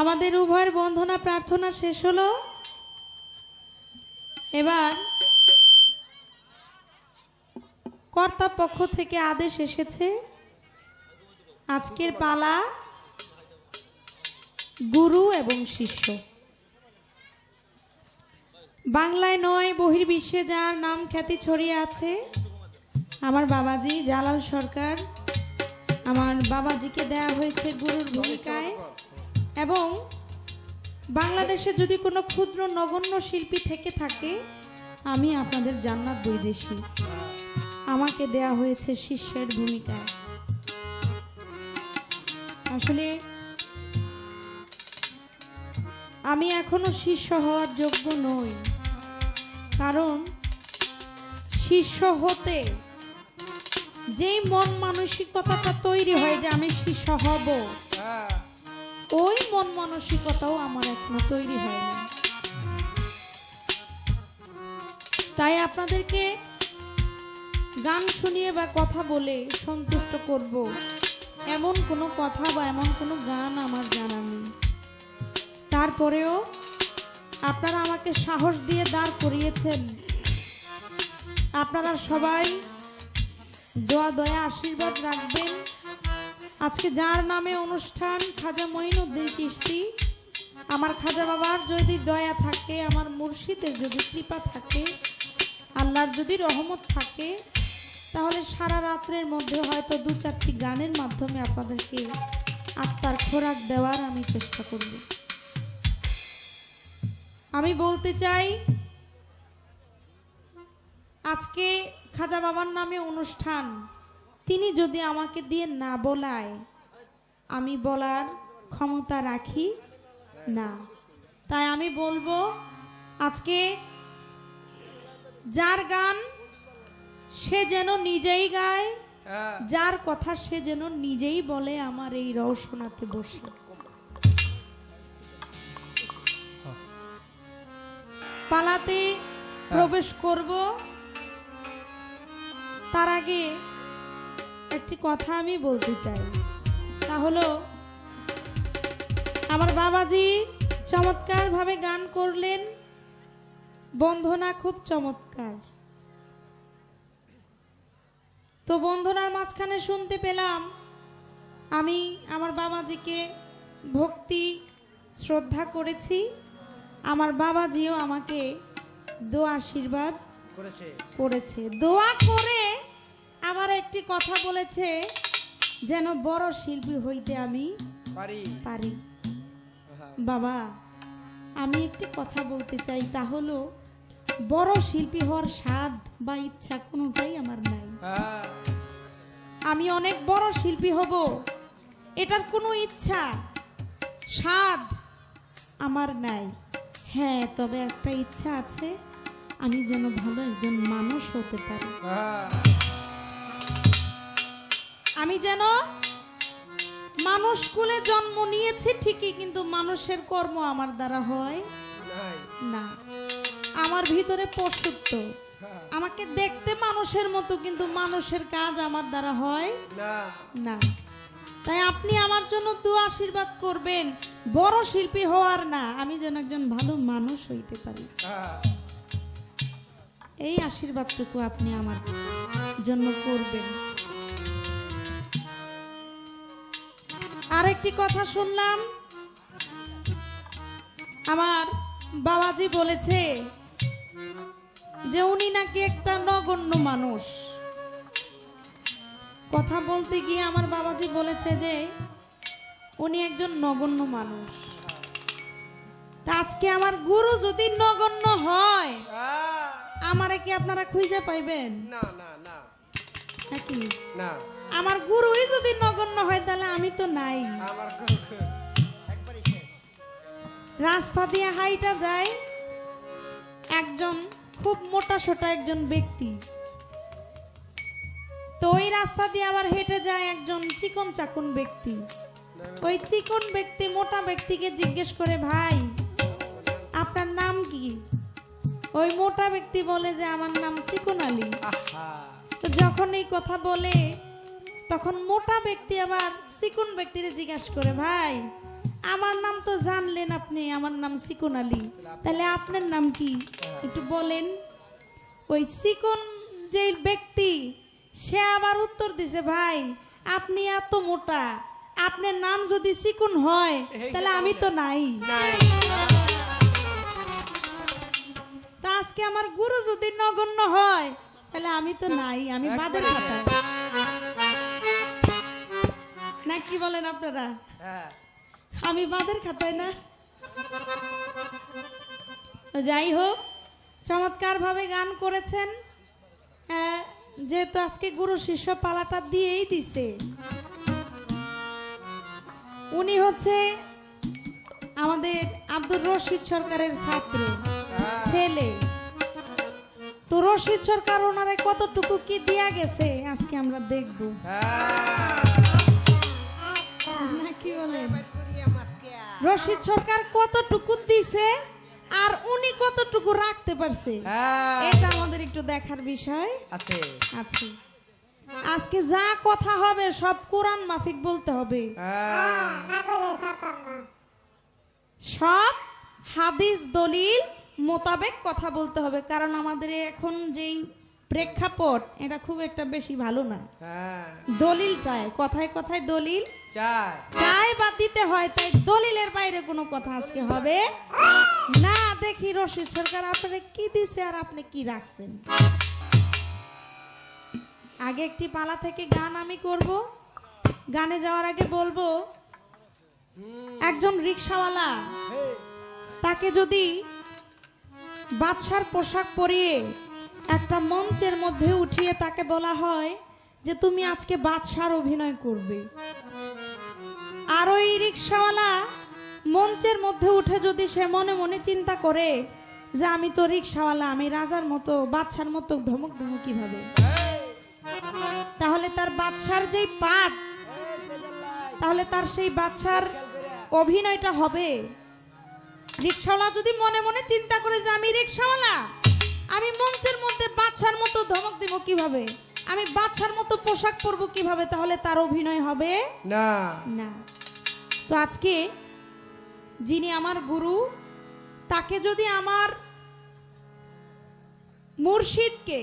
আমাদের উভয়ের বন্ধনা প্রার্থনা শেষ হলো। এবার কর্তার পক্ষ থেকে আদেশ এসেছে, আজকের পালা গুরু এবং শিষ্য। বাংলায় নয় বহির্বিশ্বে যার নাম খ্যাতি ছড়িয়ে আছে, আমার বাবাজি জালাল সরকার, আমার বাবাজিকে দেয়া হয়েছে গুরুর ভূমিকায়। এবং বাংলাদেশে যদি কোনো ক্ষুদ্র নগণ্য শিল্পী থেকে থাকে, আমি আপনাদের জান্নাত বৈদেশী, আমাকে দেয়া হয়েছে শিষ্যের ভূমিকায়। আসলে আমি এখনো শিষ্য হওয়ার যোগ্য নই, কারণ শিষ্য হতে যেই মন মানসিকতাটা তৈরি হয় যে আমি শিষ্য হব, ওই মন মানসিকতাও আমার এখনো তৈরি হয়নি। তাই আপনাদেরকে গান শুনিয়ে বা কথা বলে সন্তুষ্ট করব, এমন কোনো কথা বা এমন কোনো গান আমার জানা নেই। তারপরেও আপনারা আমাকে সাহস দিয়ে দাঁড় করিয়েছেন। আপনারা সবাই দোয়া দয়া আশীর্বাদ রাখবেন। আজকে যার নামে অনুষ্ঠান, খাজা মঈনুদ্দিন চিশতি, আমার খাজা বাবার যদি দয়া থাকে, আমার মুর্শিদের যদি কৃপা থাকে, আল্লাহর যদি রহমত থাকে, তাহলে সারা রাত্রের মধ্যে হয়তো 2-4টি গানের মাধ্যমে আপনাদেরকে আত্মার খোরাক দেওয়ার আমি চেষ্টা করব। আমি বলতে চাই, আজকে খাজা বাবার নামে অনুষ্ঠান, তিনি যদি আমাকে দিয়ে না বলায়, আমি বলার ক্ষমতা রাখি না। তাই আমি বলবো, আজকে যার গান সে যেন নিজেই গায়, যার কথা সে যেন নিজেই বলে আমার এই রওশনাতে বসে। পালাতে প্রবেশ করব, তার আগে একটি কথা আমি বলতে চাই। তা হলো, আমার বাবাজি চমৎকার ভাবে গান করলেন, বন্ধনা খুব চমৎকার। তো বন্ধনার মাঝখানে শুনতে পেলাম, আমি আমার বাবাজিকে ভক্তি শ্রদ্ধা করেছি, আমার বাবাজিও আমাকে দোয়া আশীর্বাদ করেছে। দোয়া করে আমার একটি কথা বলেছে, যেন বড় শিল্পী হইতে আমি পারি। বাবা, আমি একটি কথা বলতে চাই, তা হলো বড় শিল্পী হওয়ার স্বাদ বা ইচ্ছা কোনোটাই আমার নাই। আমি অনেক বড় শিল্পী হব, এটার কোনো ইচ্ছা স্বাদ আমার নাই। হ্যাঁ, তবে একটা ইচ্ছা আছে, আমি যেন ভালো একজন মানুষ হতে পারি। আমি যেন মানুষ কুলে জন্ম নিয়েছি ঠিকই, কিন্তু মানুষের কর্ম আমার দ্বারা হয় না। আমার ভিতরে পশুত্ব, আমাকে দেখতে মানুষের মতো, কিন্তু মানুষের কাজ আমার দ্বারা হয় না। তাই আপনি আমার জন্য দোয়া আশীর্বাদ করবেন, বড় শিল্পী হওয়ার না, আমি যেন একজন ভালো মানুষ হইতে পারি। এই আশীর্বাদটুকু আপনি আমার জন্য করবেন। আরেকটি কথা শুনলাম, আমার বাবাজি বলেছে যে উনি নাকি একটা নগণ্য মানুষ। কথা বলতে গিয়ে আমার বাবাজি বলেছে যে উনি একজন নগণ্য মানুষ। তা আজকে আমার গুরু যদি নগণ্য হয়, আমারে কি আপনারা খুঁজে পাইবেন? নাকি আমার গুরুই যদি নগণ্য হয়, তাহলে আমি তো নাই। রাস্তা দিয়ে হাইটা যায় একজন খুব মোটা সোটা একজন ব্যক্তি, তো ওই রাস্তা দিয়ে আবার হেঁটে যায় একজন চিকন চাকন ব্যক্তি। ওই চিকন ব্যক্তি মোটা ব্যক্তিকে জিজ্ঞেস করে, ভাই আপনার নাম কি? ওই মোটা ব্যক্তি বলে যে আমার নাম চিকন আলী। তো যখন এই কথা বলে, তখন মোটা ব্যক্তি আবার চিকন ব্যক্তিরে জিজ্ঞাসা করে, ভাই আমার নাম তো জানলেন আপনি, আমার নাম চিকন আলী, তাহলে আপনার নাম কি একটু বলেন। ওই চিকন যে ব্যক্তি সে আবার উত্তর দিছে, ভাই আপনি এত মোটা, আপনার নাম যদি চিকন হয় তাহলে আমি তো নাই। তা আজকে আমার গুরু যদি নগণ্য হয় তাহলে আমি তো নাই, আমি বাদের খাতায়। না কি বলেন আপনারা? আমি বাদের খাতায় না। যাই হোক, চমৎকার ভাবে গান করেছেন। হ্যাঁ, যেহেতু আজকে গুরু শিষ্য পালাটা দিয়েই দিছে। উনি হচ্ছে আমাদের আব্দুর রশিদ সরকারের ছাত্র ছেলে। তো রশিদ সরকার ওনারে কতটুকু কি দিয়া গেছে আজকে আমরা দেখব। না কি বলেন? রশিদ সরকার কতটুকু দিছে আর উনি কতটুকু রাখতে পারছে, এটা আমাদের একটু দেখার বিষয় আছে। আজকে যা কথা হবে সব কোরআন মাফিক বলতে হবে, সব হাদিস দলিল মোতাবেক কথা বলতে হবে। কারণ আমাদের এখন যেই প্রেক্ষাপট এটা খুব একটা বেশি ভালো না। দলিল চায়, কথায় কথায় দলিল চায় বা দিতে হয়, তাই দলিলের বাইরে কোনো কথা আজকে হবে না। দেখি রশিদ সরকার আপনারা কি দিছে আর আপনি কি রাখছেন। আগে একটি পালা থেকে গান আমি করব। গানে যাওয়ার আগে বলবো, একজন রিকশাওয়ালা তাকে যদি বাদশার পোশাক পরিয়ে একটা মঞ্চের মধ্যে উঠিয়ে তাকে বলা হয় যে তুমি আজকে বাদশার অভিনয় করবে, আর ওই রিকশাওয়ালা মঞ্চের মধ্যে উঠে যদি সে মনে মনে চিন্তা করে যে আমি তো রিকশাওয়ালা, আমি রাজার মতো বাদশার মতো ধমক দেবো কিভাবে, তাহলে তার বাদশার যেই পাঠ, তাহলে তার সেই বাদশার অভিনয়টা হবে। রিকশাওয়ালা যদি মনে মনে চিন্তা করে যে আমি রিকশাওয়ালা, আমি মঞ্চের মধ্যে বাদশার মতো ধমক দিব কিভাবে, আমি বাদশার মতো পোশাক পরবো কিভাবে, তাহলে তার অভিনয় হবে না। তো আজকে যিনি আমার গুরু, তাকে যদি আমার মুর্শিদকে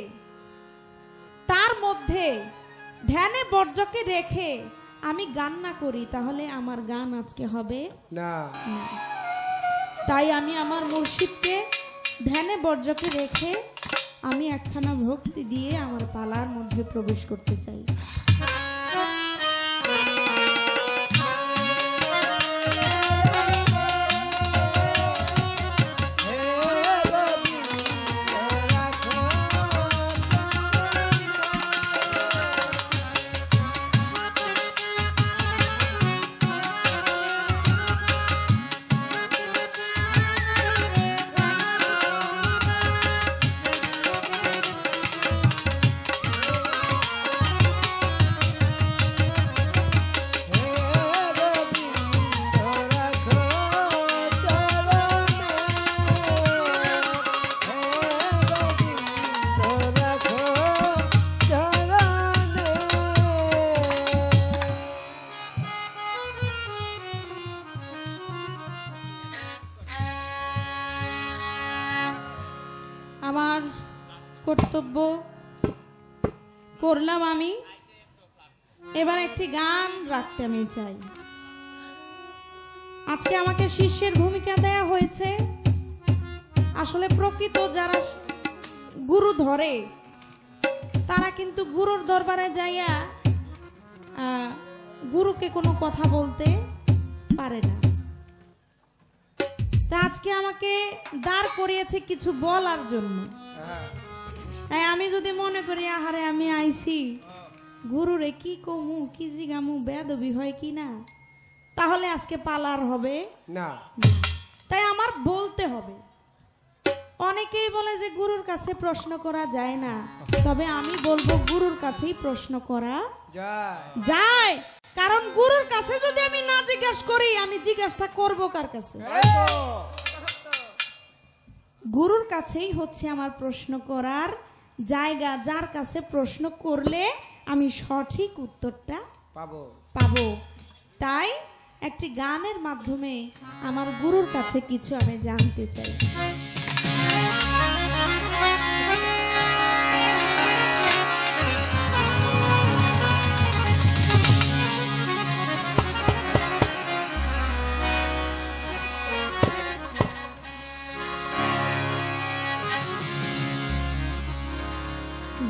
তার মধ্যে ধ্যানে বর্জকে রেখে আমি গান না করি, তাহলে আমার গান আজকে হবে না। তাই আমি আমার মুর্শিদকে ধ্যানে বর্জকে রেখে আমি একখানা ভক্তি দিয়ে আমার পালার মধ্যে প্রবেশ করতে চাই। আমার কর্তব্য করলাম আমি, এবার একটি গান রাখতে আমি চাই। আজকে আমাকে শিষ্যের ভূমিকা দেয়া হয়েছে। আসলে প্রকৃত যারা গুরু ধরে তারা কিন্তু গুরুর দরবারে যাইয়া গুরুকে কোনো কথা বলতে পারে না। তা আজকে আমাকে দাঁড় করিয়েছে কিছু বলার জন্য। তাই আমি যদি মনে করি আহারে আমি আইছি গুরুরে কি কমু কি জিগামু বেদবি হয় কি না, তাহলে আজকে পালার হবে না। তাই আমার বলতে হবে। অনেকেই বলে যে গুরুর কাছে প্রশ্ন করা যায় না, তবে আমি বলবো গুরুর কাছেই প্রশ্ন করা যায়। কারণ গুরুর কাছে যদি আমি না জিজ্ঞাসা করি, আমি জিজ্ঞাসা করব কার কাছে? গুরুর কাছেই হচ্ছে আমার প্রশ্ন করার জায়গা, যার কাছে প্রশ্ন করলে আমি সঠিক উত্তরটা পাবো। তাই একটি গানের মাধ্যমে আমার গুরুর কাছে কিছু আমি জানতে চাই।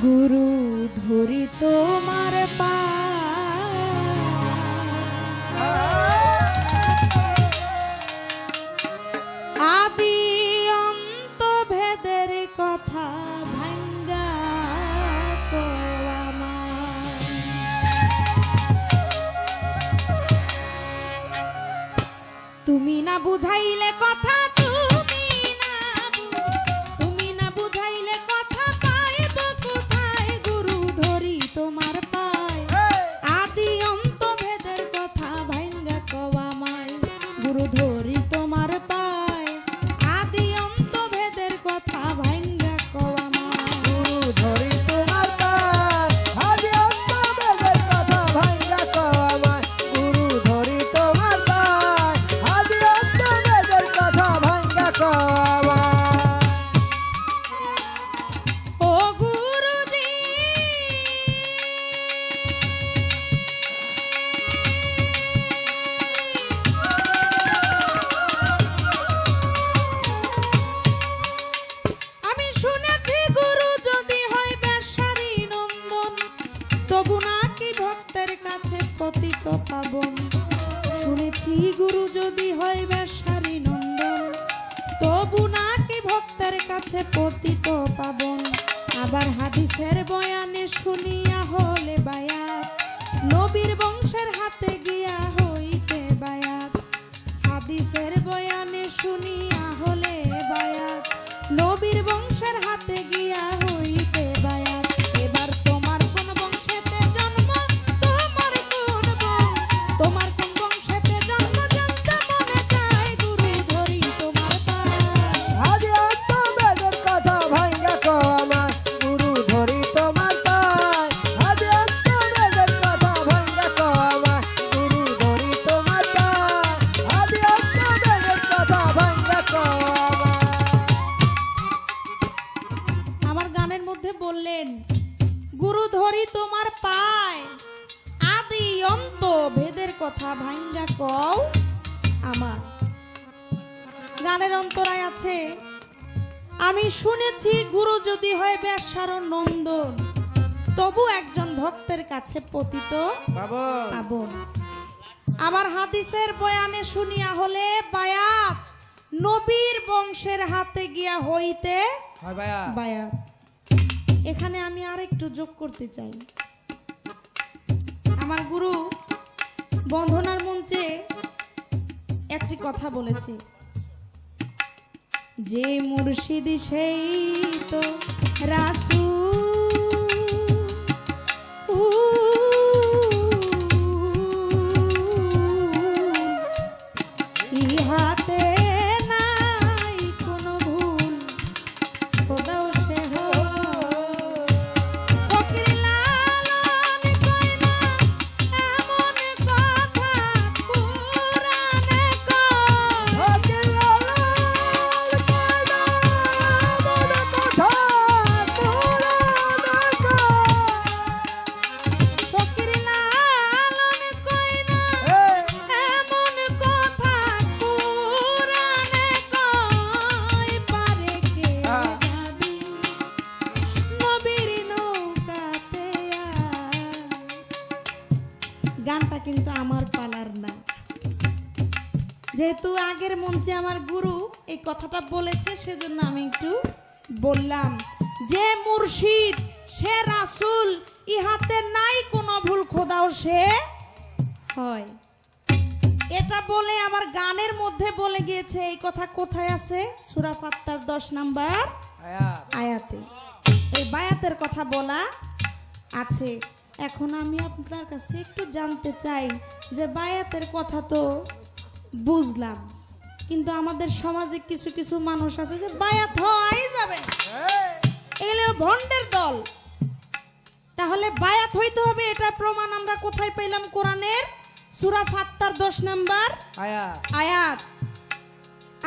গুরু ধরি তোমার পা, আদি অন্ত ভেদের কথা ভাঙ্গা তুমি না বুঝাইলে কথা, পতিত পাবন। শুনেছি গুরু যদি হয় বেশারি নন্দন, তবু নাকি ভক্তের কাছে পতিত পাবন। আবার হাদিসের বয়ানে শুনিয়া হলে বায়াত, নবীর বংশের হাতে গিয়া হইতে বায়াত। হাদিসের বয়ানে শুনিয়া হলে বায়াত, নবীর বংশের হাতে গিয়া হইতে বায়াত। এবার তোমার কোন বংশেতে জন্ম, তোমার কোন তোমার কোন বংশেতে জন্ম জানতে মনে চায়। গুরু ধরি তোমার পায়, আদি অন্ত বেদের কথা ভাঙ্গা কও আমার। গুরু ধরি তোমার পায়, আদি অন্ত বেদের কথা ভাঙ্গা কও আমার। গুরু ধরি তোমার পায়, আদি অন্ত বেদের কথা ভাঙ্গা কও আমার। আমার গানের মধ্যে বললেন গুরু ধরি তোমার পায়, আদি অন্ত ভেদের কথা ভাঙ্গা কও আমার। গানের অন্তরায় আছে, আমি শুনেছি গুরু যদি হয় বেশার নন্দন, তবু একজন ভক্তের কাছে পতিত পাবন। আবার হাদিসের বয়ানে শুনিয়া হলে বায়াত, নবীর বংশের হাতে গিয়া হইতে বায়াত। এখানে আমি আর একটু যোগ করতে চাই। আমার গুরু বন্ধনার মঞ্চে একটি কথা বলেছে, যে মুর্শিদ সেই তো রাসূল, ইহাতে নাই কোনো ভুল, খোদাও সে ফকির লালন কয় না এমন কথা কুরআনে কয়। ফকির লালন কয় না এমন কথা কুরআনে কয়। ফকির লালন কয় না এমন কথা কুরআনে কয়। পারে কে যাবি নবীর নৌকাতে আয়। গানটা কিন্তু আমার পালার না, যেহেতু আগের মঞ্চে আমার গুরু এই কথাটা বলেছে, সেজন্য আমি একটু বললাম। যে মুর্শিদ সে রাসূল, ইহাতে নাই কোনো ভুল, খোদাও সে হয়। এটা বলে আবার গানের মধ্যে বলে গিয়েছে, এই কথা কোথায় আছে? সূরা ফাত্তার 10 নম্বর আয়াতে এই বায়াতের কথা বলা আছে। এখন আমি আপনার কাছে একটু জানতে চাই যে বায়াতের কথা তো বুঝলাম, কিন্তু আমাদের সমাজে কিছু কিছু মানুষ আছে যে বায়াত হওয়াই যাবে না, এগুলো ভণ্ডের দল। তাহলে বায়াত হইতে হবে, এটা প্রমাণ আমরা কোথায় পেলাম? কোরআনের সূরা ফাত্তার 10 নম্বর আয়া আয়াত।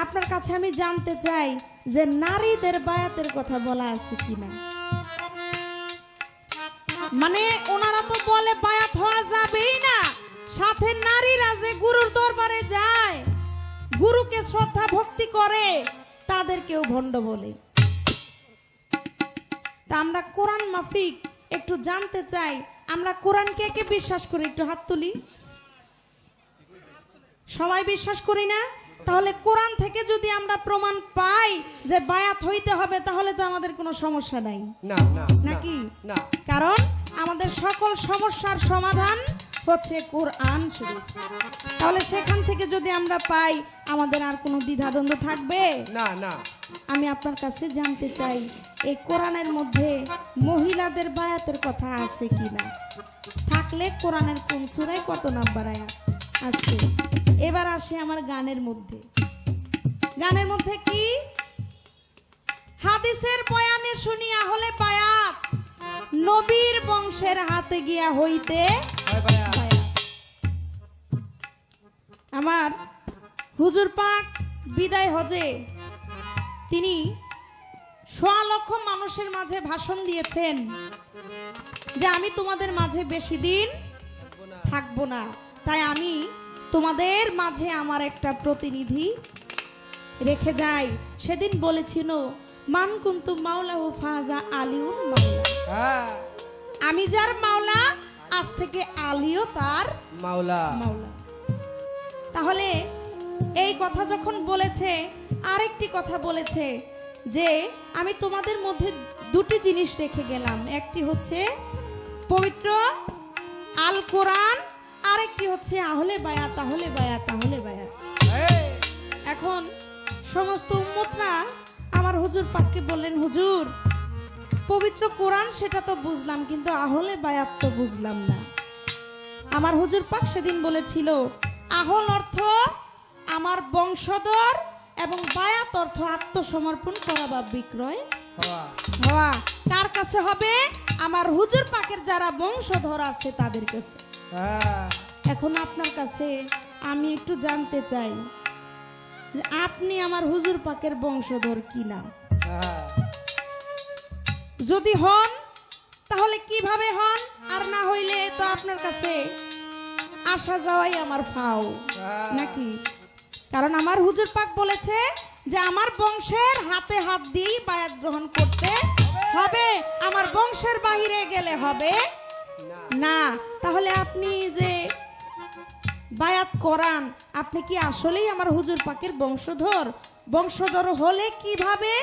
আপনার কাছে আমি জানতে চাই যে নারীদের বায়াতের কথা বলা আছে কিনা। মানে ওনারা তো বলে বায়াত হওয়া যাবেই না, সাথে নারীরা যে গুরুর দরবারে যায়, গুরুকে শ্রদ্ধা ভক্তি করে, তাদেরকেও ভণ্ড বলে। তা আমরা কোরআন মাফিক একটু জানতে চাই, আমরা কোরআন কে কে বিশ্বাস করি? একটু হাত তুলি। সবাই বিশ্বাস করি না? তাহলে কোরআন থেকে যদি আমরা প্রমাণ পাই যে বায়াত হইতে হবে, তাহলে তো আমাদের কোনো সমস্যা নাই, না না নাকি? না, কারণ আমাদের সকল সমস্যার সমাধান হচ্ছে কোরআন শরীফ। তাহলে সেখান থেকে যদি আমরা পাই, আমাদের আর কোনো দ্বিধাদ্বন্দ্ব থাকবে না না। আমি আপনার কাছে জানতে চাই, এই কোরআনের মধ্যে মহিলাদের বায়াতের কথা আছে কিনা? থাকলে কোরআনের কোন সূরায় কত নাম্বার আয়াত আছে? এবার আসে আমার গানের মধ্যে। গানের মধ্যে কি? হাদিসের বয়ানে শুনিয়া হলে বায়াত, নবীর বংশের হাতে গিয়া হইতে বায়াত। আমার হুজুর পাক বিদায় হজে তিনি ১.৫ লক্ষ মানুষের মাঝে ভাষণ দিয়েছেন যে আমি তোমাদের মাঝে বেশি দিন থাকবো না, তাই আমি তোমাদের মাঝে আমার একটা প্রতিনিধি রেখে যাই। সেদিন বলেছিল, মান কুনতু মাওলাহু ফাজা আলিউন মাওলা, হ্যাঁ, আমি যার মাওলা, আজ থেকে আলীও তার মাওলা। মাওলা। তাহলে এই কথা যখন বলেছে, আরেকটি কথা বলেছে যে আমি তোমাদের মধ্যে দুটি জিনিস রেখে গেলাম, একটি হচ্ছে পবিত্র আল কোরআন, আরেকটি হচ্ছে আহলে বায়াত, আহলে বায়াত, আহলে বায়াত। এই, এখন সমস্ত উম্মতরা আমার হুজুর পাককে বললেন, হুজুর পবিত্র কোরআন সেটা তো বুঝলাম, কিন্তু আহলে বায়াত তো বুঝলাম না। আমার হুজুর পাক সেদিন বলেছিল, আহল অর্থ আমার বংশধর এবং বায়াত অর্থ আত্মসমর্পণ করা বা বিক্রয় হওয়া। হওয়া। কার কাছে হবে? আমার হুজুর পাকের যারা বংশধর আছে তাদের কাছে। হ্যাঁ, এখন আপনার কাছে আমি একটু জানতে চাই যে আপনি আমার হুজুর পাকের বংশধর কিনা। হ্যাঁ, যদি হন তাহলে কিভাবে হন, আর না হইলে তো আপনার কাছে আসা যাওয়াই আমার ফাও, হ্যাঁ। নাকি? কারণ আমার হুজুর পাক বলেছে যে আমার বংশের হাতে হাত দিয়েই বায়াত গ্রহণ করতে হবে, আমার বংশের বাহিরে গেলে হবে না, না। তাহলে আপনি যে বায়াত করান, আপনি কি আসলেই আমার হুজুর পাকের বংশধর? বংশধর হলে কিভাবে,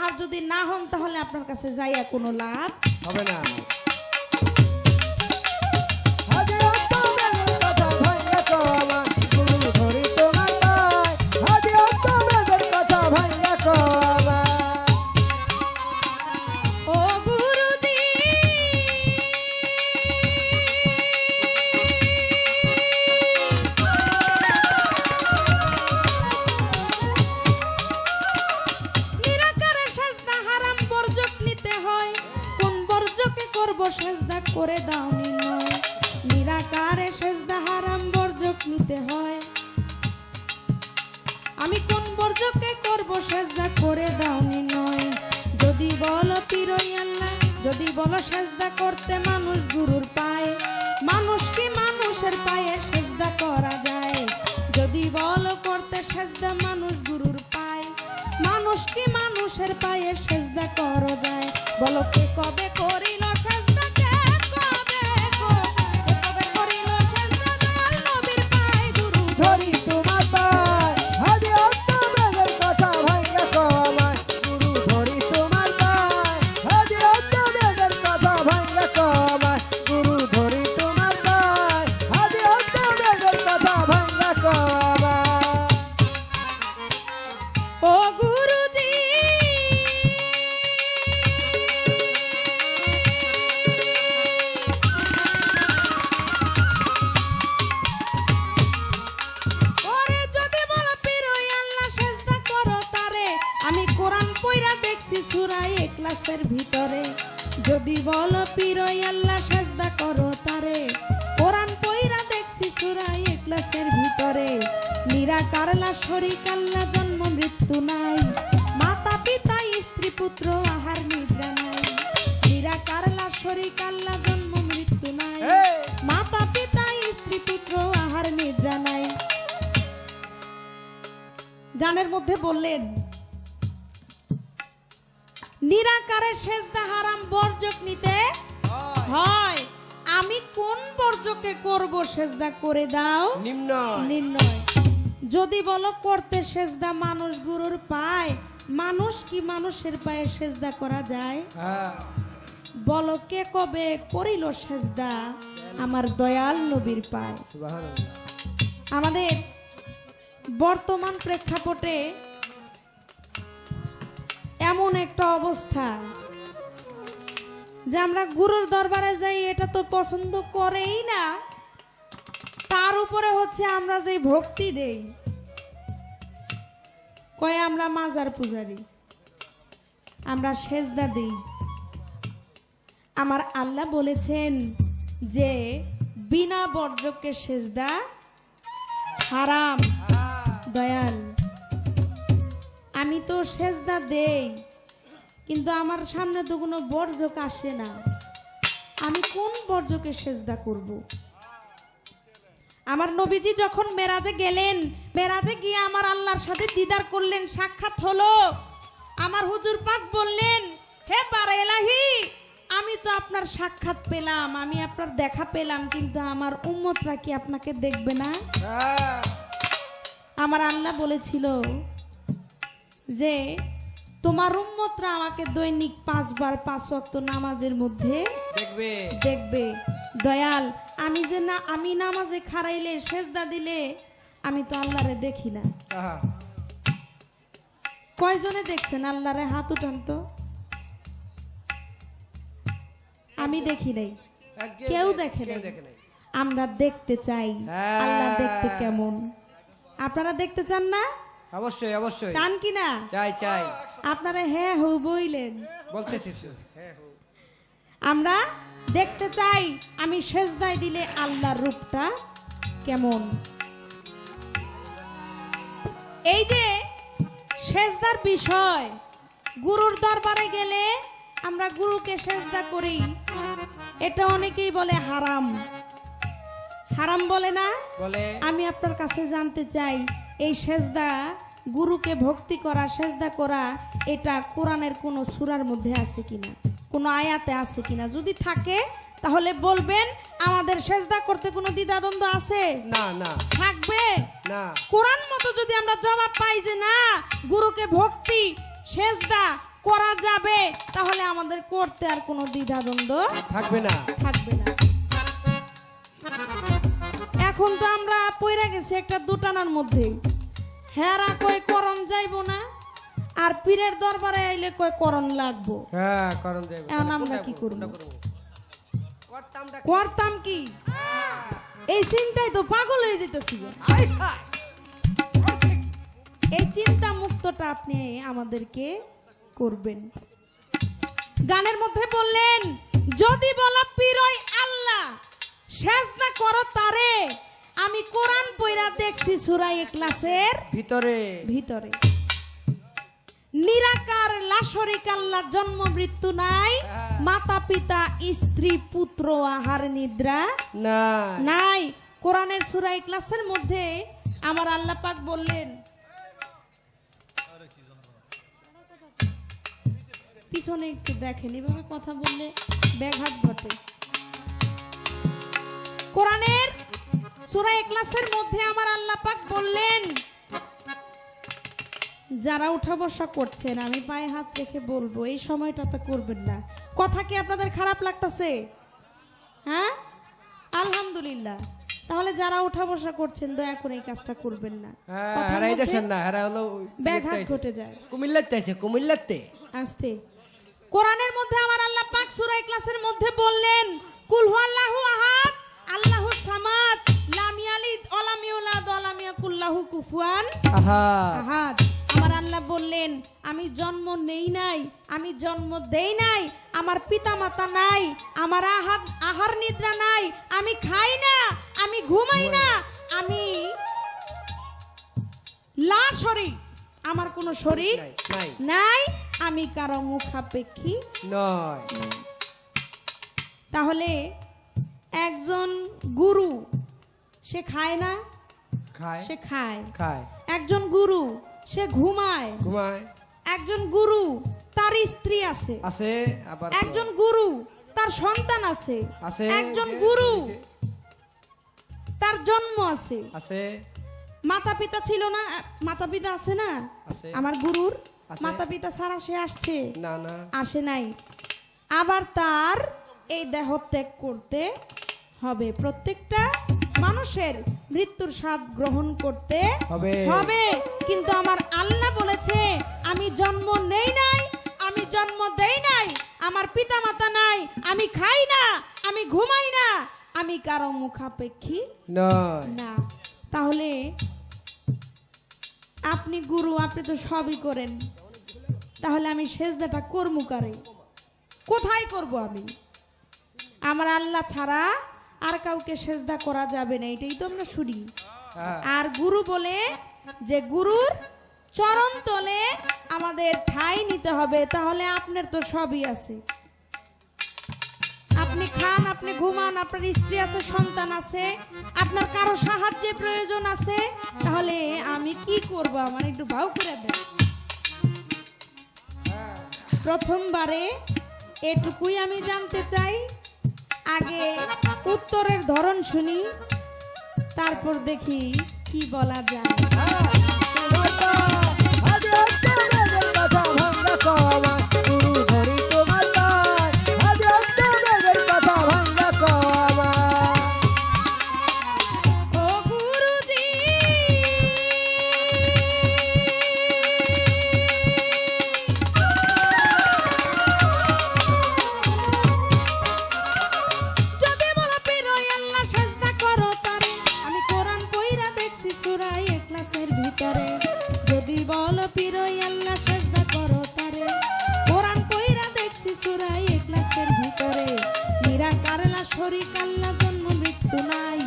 আর যদি না হন তাহলে আপনার কাছে যাইয়া কোনো লাভ হবে না। হাদিয়া তোমাদের কথা ভাঙ্গা কমা, গুরু ধরি তোমার পায়। হাদিয়া তোমাদের কথা ভাঙ্গা কমা। ও গুরুজি, নিরাকারে সেজদা হারাম বর্জক নিতে হয়, কোন বর্জকে করব সেজদা করে দাও নির্ণয়। নিরাকারে সেজদা হারাম বর্জক নিতে হয়, আমি কোন বর্জকে করব সেজদা করে দাও নির্ণয়। যদি বলো পীরই আল্লাহ, যদি বলো সেজদা করতে মানুষ গুরুর পায়, মানুষ কি মানুষের পায়ে সেজদা করা যায়? যদি বলো করতে সেজদা মানুষ গুরুর পায়, মানুষ কি মানুষের পায়ে সেজদা করা যায়? বলো কে কবে করিল সেজদা, কে কবে করিল সেজদা, দয়াল নবীর পায়ে গুরু ধরি তোমার পায়। হাদিয়া তোমাদের কথা ভাঙ্গা কমা, গুরু ধরি তোমার পায়। হাদিয়া তোমাদের কথা ভাঙ্গা কমা, গুরু ধরি তোমার পায়। হাদিয়া তোমাদের কথা ভাঙ্গা কমা। ও গুরুজি, ওরে যদি বলো পীরই আল্লাহ সেজদা করো তারে, আমি কোরআন পইরা দেখছি সূরা ইখলাসের ভিতরে। যদি বলো পীরই আল্লাহ সেজদা করো তারে, কোরআন পইরা দেখছি সূরা ইখলাসের ভিতরে নিরাকার লা শরীক আল্লাহ, জন্ম মৃত্যু নাই, মাতা পিতা স্ত্রী পুত্র আহার নিদ্রা নাই। নিরাকার লা শরীক আল্লাহ, জন্ম মৃত্যু নাই, মাতা পিতা স্ত্রী পুত্র আহার নিদ্রা নাই। গানের মধ্যে বললেন নিরাকারের সেজদা হারাম, বর্জক নিতে হয়। আমি কোন বর্জকে করব সেজদা করে দাও নির্ণয়। যদি বলো করতে সেজদা মানুষ গুরুর পায়, মানুষ কি মানুষের পায়ে সেজদা করা যায়? বলো কে কবে করিল সেজদা আমার দয়াল নবীর পায়? আমাদের বর্তমান প্রেক্ষাপটে এমন একটা অবস্থা যে আমরা গুরুর দরবারে যাই, এটা তো পছন্দ করেই না, তার উপরে হচ্ছে আমরা যে ভক্তি দেই, কয় আমরা মাজার পূজারি, আমরা সেজদা দেই। আমার আল্লাহ বলেছেন যে বিনা বর্জকে সেজদা হারাম। দয়াল, আমি তো সেজদা দেই, কিন্তু আমার সামনে তো কোনো বর্জক আসে না, আমি কোন বর্জকে সেজদা করব? আমার নবীজি যখন মেরাজে গেলেন, মেরাজে গিয়ে আমার আল্লাহর সাথে দিদার করলেন, সাক্ষাৎ হলো। আমার হুজুর পাক বললেন, হে বারে এলাহি, আমি তো আপনার সাক্ষাৎ পেলাম, আমি আপনার দেখা পেলাম, কিন্তু আমার উম্মতরা কি আপনাকে দেখবে না? আমার আল্লাহ বলেছিল যে তোমার উম্মতরা আমাকে দৈনিক 5 বার 5 ওয়াক্ত নামাজের মধ্যে দেখবে। দয়াল, আমি নামাজে খাড়াইলে সেজদা দিলে আমি তো আল্লাহরে দেখি না। কয়জনে দেখছেন আল্লাহরে? হাত উঠান তো। আমি দেখি নাই, কেউ দেখে নাই। আমরা দেখতে চাই আল্লাহ দেখতে কেমন। আপনারা দেখতে চান না? অবশ্যই অবশ্যই চান কি না? চাই। আপনারা হ্যাঁ হো বইলেন, বলতেছি আমরা দেখতে চাই আমি সেজদায় দিলে আল্লাহর রূপটা কেমন। এই যে সেজদার বিষয়, গুরুর দরবারে গেলে আমরা গুরুকে সেজদা করি, এটা অনেকেই বলে হারাম। হারাম বলে না? বলে। আমি আপনার কাছে জানতে চাই, এই সেজদা, গুরুকে ভক্তি করা, সেজদা করা, এটা কোরআনের কোন সূরার মধ্যে আছে কিনা, কোন আয়াতে আছে কিনা? যদি থাকে তাহলে বলবেন। আমাদের সেজদা করতে কোনো দ্বিধাদ্বন্দ্ব আছে? না না থাকবে না। কোরআন মতো যদি আমরা জবাব পাই যে না, গুরুকে ভক্তি সেজদা করা যাবে, তাহলে আমাদের করতে আর কোনো দ্বিধাদ্বন্দ্ব থাকবে না। এখন তো আমরা পইরা গেছি একটা দুটানার মধ্যে। হেরা কই করণ যাইবো না, আর পীরের দরবারে আইলে কই করণ লাগবো। হ্যাঁ, করণ যাইবো। এখন আমরা কি করব? করতাম কি? এই চিন্তায় তো পাগল হয়ে যেতেছি। এই চিন্তা মুক্তটা আপনি আমাদেরকে করবেন। গানের মধ্যে বললেন, যদি বলো পীরই আল্লাহ, সেজদা করো তারে। আমি কোরআন পড়া দেখছি সূরা ইখলাসের ভিতরে নিরাকার লা শরীক আল্লাহ, জন্ম মৃত্যু নাই, মাতা পিতা স্ত্রী পুত্র আহার নিদ্রা নাই। কোরআনের সূরা ইখলাসের মধ্যে আমার আল্লাহ পাক বললেন, পিছনে একটু দেখেন, এভাবে কথা বললে ব্যাঘাত ঘটে। কোরআনের সূরা ইখলাসের মধ্যে আমার আল্লাহ পাক বললেন, যারা উঠা বসা করছেন, আমি পায়ে হাত রেখে বলবো এই সময়টাতে করবেন না। কথা কি আপনাদের খারাপ লাগতেছে? হ্যাঁ, আলহামদুলিল্লাহ। তাহলে যারা উঠা বসা করছেন দয়া করে এই কাজটা করবেন না। ব্যাঘাত ঘটে যায়। কুমিল্লাতে আস্তে। কোরআনের মধ্যে আমার আল্লাহ পাক সূরা ইখলাসের মধ্যে বললেন, কুল হুয়াল্লাহু আহাদ আল্লাহুস সামাদ লাম ইয়ালিদ ওয়া লাম ইউলাদ ওয়া লাম ইয়াকুল লাহু কুফুয়ান আহাদ। আমার আল্লাহ আল্লাহ বললেন আমি জন্ম নেই নাই, আমি জন্ম দেই নাই, আমার পিতা মাতা নাই, আমার আহার নিদ্রা নাই, আমি খাই না, আমি ঘুমাই না, আমি লা শরীক, আমার কোনো শরীক নাই নাই, আমি কারো মুখাপেক্ষী নয়। তাহলে একজন গুরু সে খায় না, খায় সে খায়। খায় একজন গুরু সে ঘুমায়। ঘুমায়। একজন গুরু তার স্ত্রী আছে। আছে আবার একজন গুরু তার সন্তান আছে। আছে একজন গুরু তার জন্ম আছে। আছে মাতা পিতা ছিল না, মাতা পিতা আছে না? আছে। আমার গুরুর আছে। মাতা পিতা ছাড়া সে আসছে? না না আসে নাই। আবার তার এই দেহ ত্যাগ করতে হবে। প্রত্যেকটা মানুষের মৃত্যুর স্বাদ গ্রহণ করতে হবে। কিন্তু আমার আল্লাহ বলেছে আমি জন্ম নেই নাই, আমি জন্ম দেই নাই, আমার পিতা মাতা নাই, আমি খাই না, আমি ঘুমাই না, আমি কারো মুখাপেক্ষী নয়। না। তাহলে আপনি গুরু, আপনি তো সবই করেন, তাহলে আমি সেজদাটা করবো কারে? কোথায় করব আমি? আমার আল্লাহ ছাড়া আর কাউকে সেজদা করা যাবে না, এটাই তো আমরা শুনি। হ্যাঁ। আর গুরু বলে যে গুরুর চরণ তলে আমাদের ঠাঁই নিতে হবে। তাহলে আপনার তো সবই আছে, আপনি খান, আপনি ঘুমান, আপনার স্ত্রী আছে, সন্তান আছে, আপনার কারো সাহায্যের প্রয়োজন আছে, তাহলে আমি কি করব? আমার একটু ভাও করে দেন। প্রথমবারে এটুকুই আমি জানতে চাই, আগে উত্তরের ধরন শুনি, তারপর দেখি কি বলা যায়। ও গুরুজি, যদি বলো পীরই আল্লাহ সেজদা করো তারে, আমি কোরআন পইরা দেখছি সূরা ইখলাসের ভিতরে। যদি বলো পীরই আল্লাহ সেজদা করো তারে, কোরআন পইরা দেখছি সূরা ইখলাসের ভিতরে। নিরাকার লা শরীক আল্লাহ, জন্ম মৃত্যু নাই,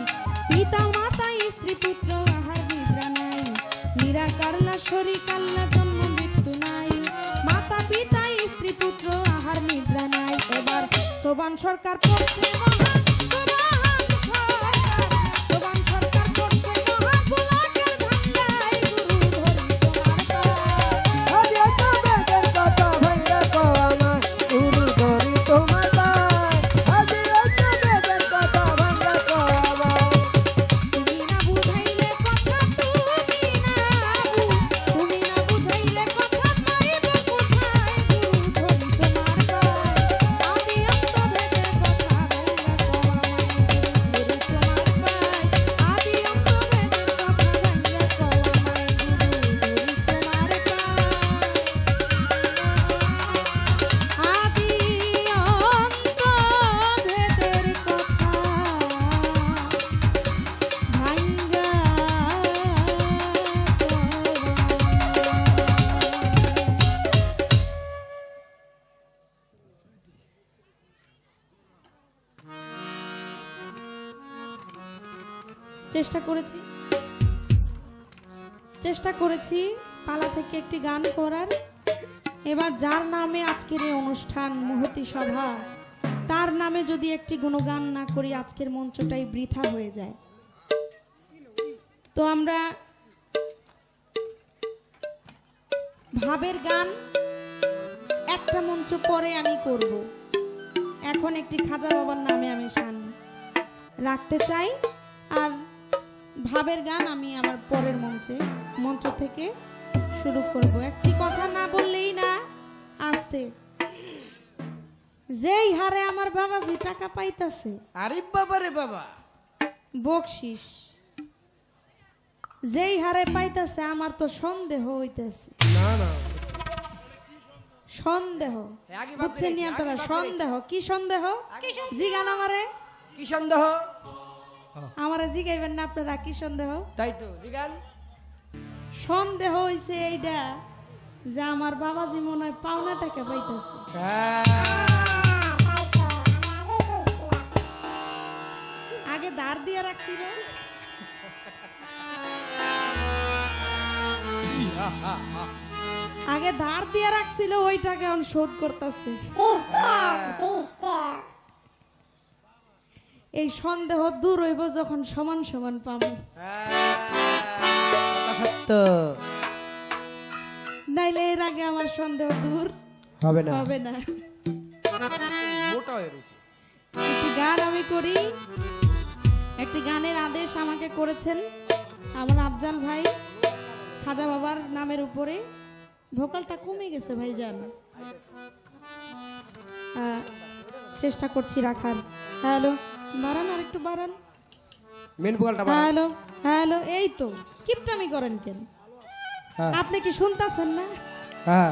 পিতা মাতা স্ত্রী পুত্র আহার নিদ্রা নাই। নিরাকার লা শরীক আল্লাহ, জন্ম মৃত্যু নাই, মাতা পিতা স্ত্রী পুত্র আহার নিদ্রা নাই। এবার সোবান সরকার পড়ছে মহা, সোবান সরকার পড়ছে মহা গোলাকের ধান্দায়, গুরু ধরি তোমার পায়। তুমি না বুঝাইলে কথা, তুমি না বুঝাইলে কথা, পাইব কোথায়? গুরু ধরি তোমার পায়। আদি অন্ত ভেদের কথা ভাইঙ্গা কও আমায়, গুরু ধরি তোমার পায়। আদি অন্ত ভেদের কথা ভাইঙ্গা কও আমায়, গুরু ধরি তোমার পায়। আদি অন্ত ভেদের কথা ভাঙ্গা চেষ্টা করেছি পালা থেকে একটি গান করার। এবার যার নামে আজকের এই অনুষ্ঠান মহতী সভা, তার নামে যদি একটি গুণগান না করি আজকের মঞ্চটাই বৃথা হয়ে যায়। তো আমরা ভাবের গান একটা মঞ্চ পরে আমি করব। এখন একটি খাজা বাবার নামে আমি শান রাখতে চাই, আর ভাবের গান আমি আমার পরের মঞ্চ থেকে শুরু করব। একটি কথা না বললেই না, আসতে যেই হারে আমার বাবাজি টাকা পাইতাছে, আরে বাবা রে বাবা, বকশিস যেই হারে পাইতাছে, আমার তো সন্দেহ হইতেছে। না না সন্দেহ, আগে ভাবতে বুঝছেন নি গেছি, আপনারা? আগে ভাবতে সন্দেহ, কি সন্দেহ? জিগান আমারে, কি সন্দেহ? আমারে জিগাইবেন না আপনারা, কি সন্দেহ? তাই তো জিগান। সন্দেহ হইছে এইটা যে আমার বাবাজি মনে হয় পাওনা টাকা পাইতেছে। আগে ধার দিয়ে রাখছিল, আগে ধার দিয়ে রাখছিল, ওই টাকা এখন শোধ করতেছে। এই সন্দেহ দূর হইব যখন সমান সমান পাবো, সত্য নাইলে এর আগে আমার সন্দেহ দূর হবে না। হবে না। মোটা হয়ে রয়েছে। একটি গান আমি করি, একটি গানের আদেশ আমাকে করেছেন আমার আফজাল ভাই খাজা বাবার নামের উপরে। ভোকালটা কমে গেছে ভাইজান, চেষ্টা করছি রাখার। হ্যালো, বাড়ান আর একটু বাড়ান। মেন ভোকালটা হ্যালো হ্যালো, এই তো কিপটামি করেন কেন? হ্যাঁ আপনি কি শুনতেছেন না? হ্যাঁ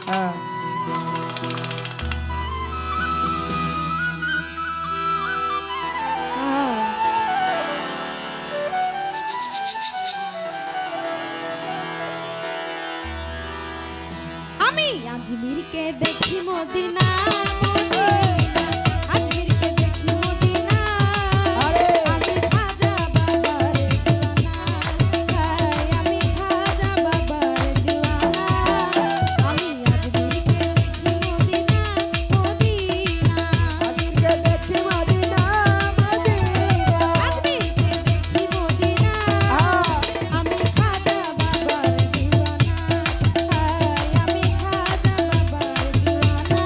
হ্যাঁ আমি আজমিরকে দেখি মদিনা, মদিনা, আজমিরকে দেখি মদিনা, আরে আমি খাজা বাবার দিওয়ানা, আমি খাজা বাবার দিওয়ানা, আমি আজমিরকে দেখি মদিনা, মদিনা, আজকে দেখি মদিনা মদিনা আজমিরকে দেখি মদিনা, আমি খাজা বাবার দিওয়ানা, আমি খাজা বাবার দিওয়ানা।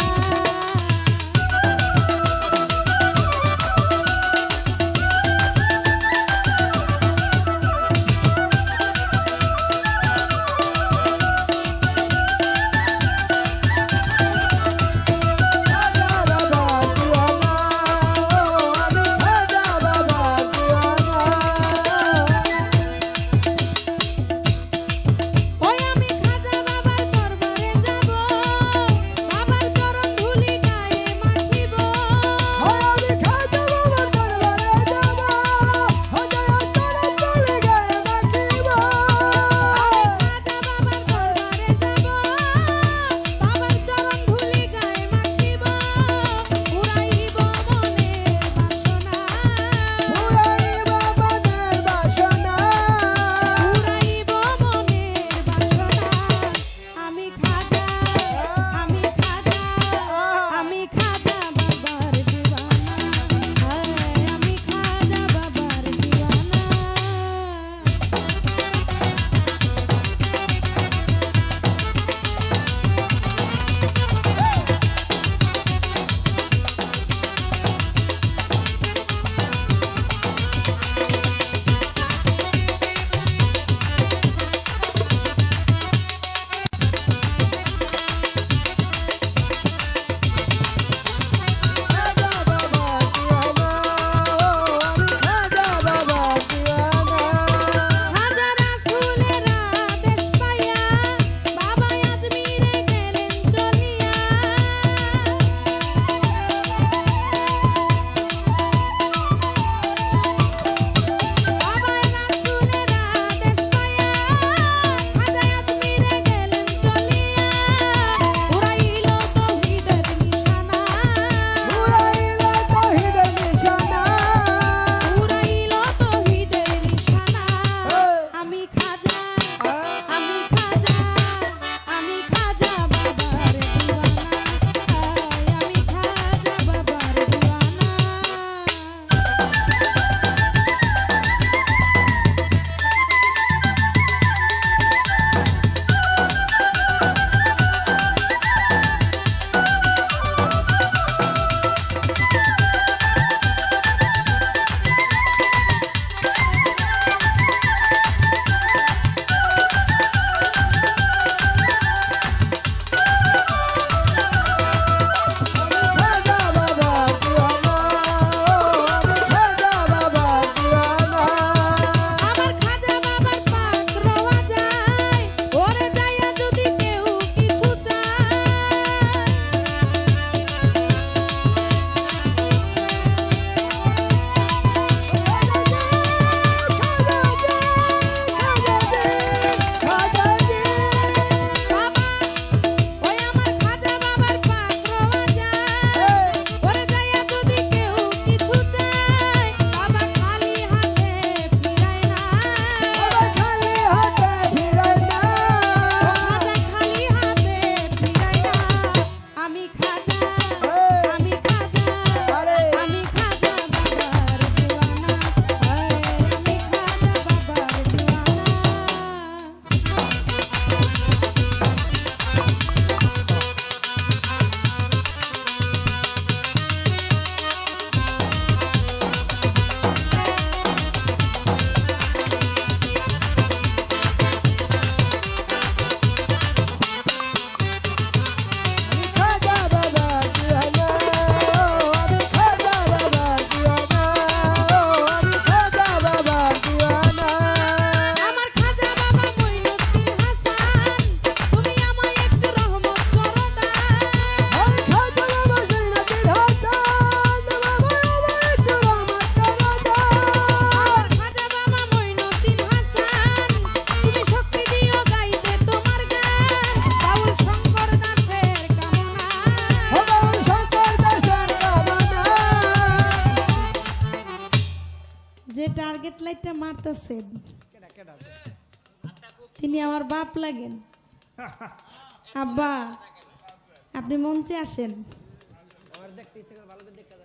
লাইটটা মারতেছেন তিনি আমার বাপ লাগেন। আব্বা আপনি মঞ্চে আসেন।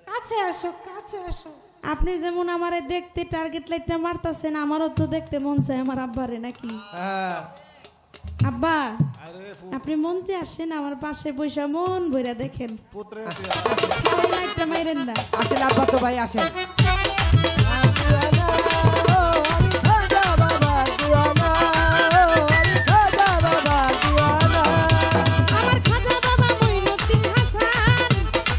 কাছে আসো, কাছে আসো। আপনি যেমন আমারে দেখতে টার্গেট লাইটটা মারতেছেন, আমারও তো দেখতে মন চায় আমার আব্বারে নাকি। আব্বা আপনি মঞ্চে আসেন, আমার পাশে বৈশা মন ভইরা দেখেন। খালি লাইটটা মাইরেন না। আসেন আব্বা তো ভাই আসেন। আমার খাজা বাবা মঈনুদ্দিন হাসান,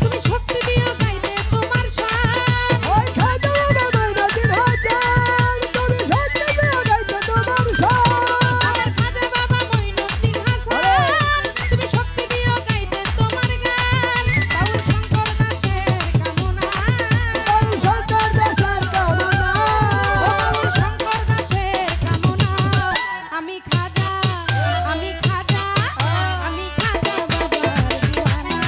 তুমি শক্তি দিও গাইতে তোমার শান। আমার খাজা বাবা মঈনুদ্দিন হাসান, তুমি শক্তি দিও গাইতে তোমার গান। বাউল শঙ্কর দাসের কামনা, বাউল শঙ্কর দাসের কামনা। আমি খাজা, আমি খাজা, আমি খাজা বাবার দিওয়ানা।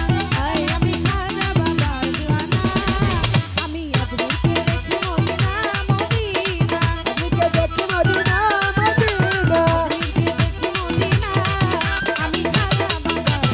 আমি খাজা বাবার দিওয়ানা। আমি আজমিরকে দেখি মদিনা, মদিনা। আজমিরকে দেখি মদিনা। আমি খাজা বাবার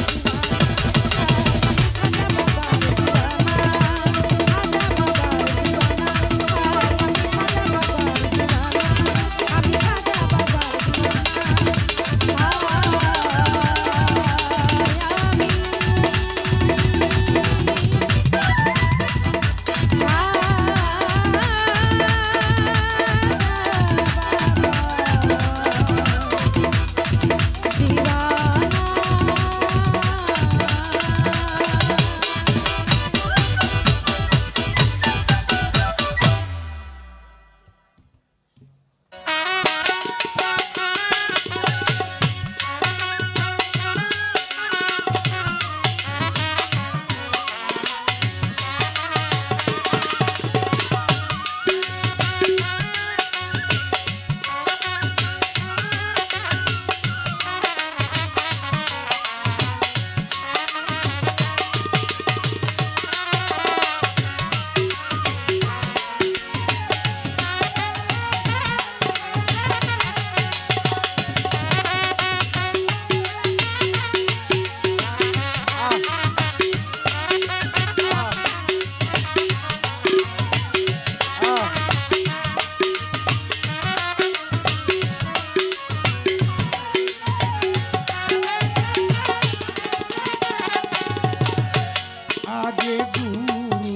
আগে গুরু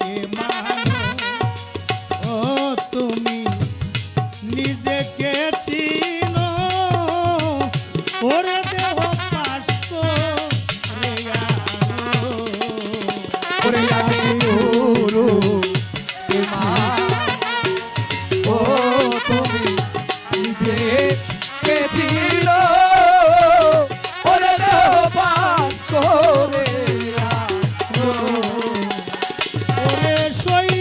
কে মানো, ও তুমি নিজেকে চিনো, ওরে দেহ পাশ করে আনো। ওরে আগে গুরু কে মানো, ও তুমি নিজেকে চিনো, ওরে দেহ পাশ করে আনো। ওরে সই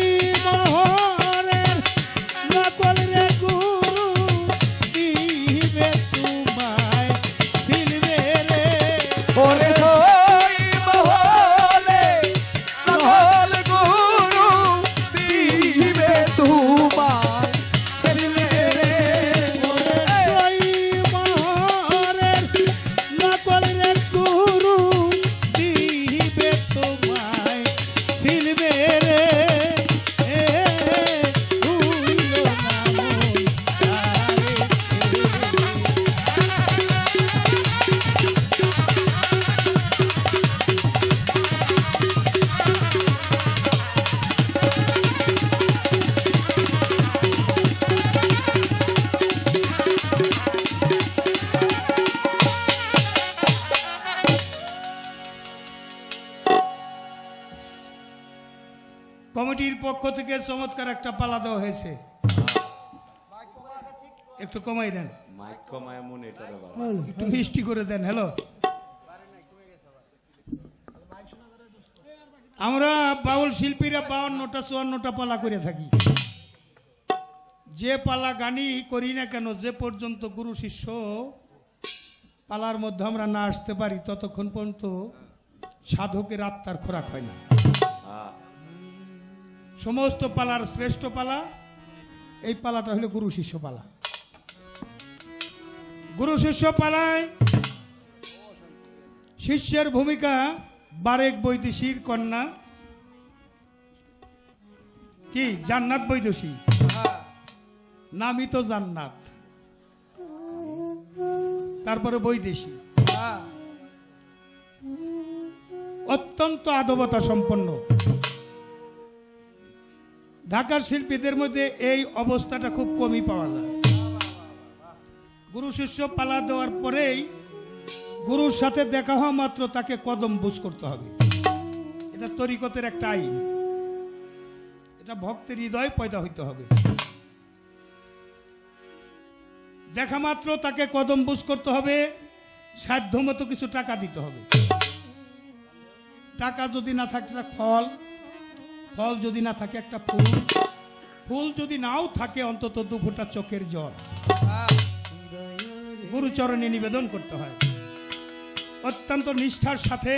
মোহরের নকল রে গুরু দিবে তোমায় দিলবে রে। ওরে সই মহলে নহল গুরু দিবে তোমায় দিবে রে। ওরে সই মোহরের নকল রে গুরু দিবে তোমায় দিলবে রে। ভুলো না মন তারে। কমিটির পক্ষ থেকে চমৎকার একটা পালা দেওয়া হয়েছে, একটু কমাই দেন, মাইক কমায় মন এটা একটু মিষ্টি করে দেন। হ্যালো, আমরা বাউল শিল্পীরা 52টা 54টা পালা করে থাকি। যে পালা গানই করি না কেন, যে পর্যন্ত গুরু শিষ্য পালার মধ্যে আমরা না আসতে পারি ততক্ষণ পর্যন্ত সাধকের আত্মার খোরাক হয় না। সমস্ত পালার শ্রেষ্ঠ পালা এই পালাটা হলো গুরু শিষ্য পালা। গুরু শিষ্য পালায় শিষ্যের ভূমিকা বারেক বৈদেশীর কন্যা কি জান্নাত বৈদেশী, নামই তো জান্নাত, তারপরে বৈদেশী, অত্যন্ত আদবতা সম্পন্ন। ঢাকার শিল্পীদের মধ্যে এই অবস্থাটা খুব কমই পাওয়া যায়। গুরু শিষ্য পালা দেওয়ার পরেই গুরুর সাথে দেখা হওয়া মাত্র তাকে কদম বুঝ করতে হবে। এটা তরিকতের একটা আইন, এটা ভক্তের হৃদয় পয়দা হইতে হবে। দেখা মাত্র তাকে কদম বুঝ করতে হবে, সাধ্য মতো কিছু টাকা দিতে হবে। টাকা যদি না থাকে একটা ফল, ফল যদি না থাকে একটা ফুল, ফুল যদি নাও থাকে অন্তত 2 ফোঁটা চোখের জল গুরুচরণে নিবেদন করতে হয়। অত্যন্ত নিষ্ঠার সাথে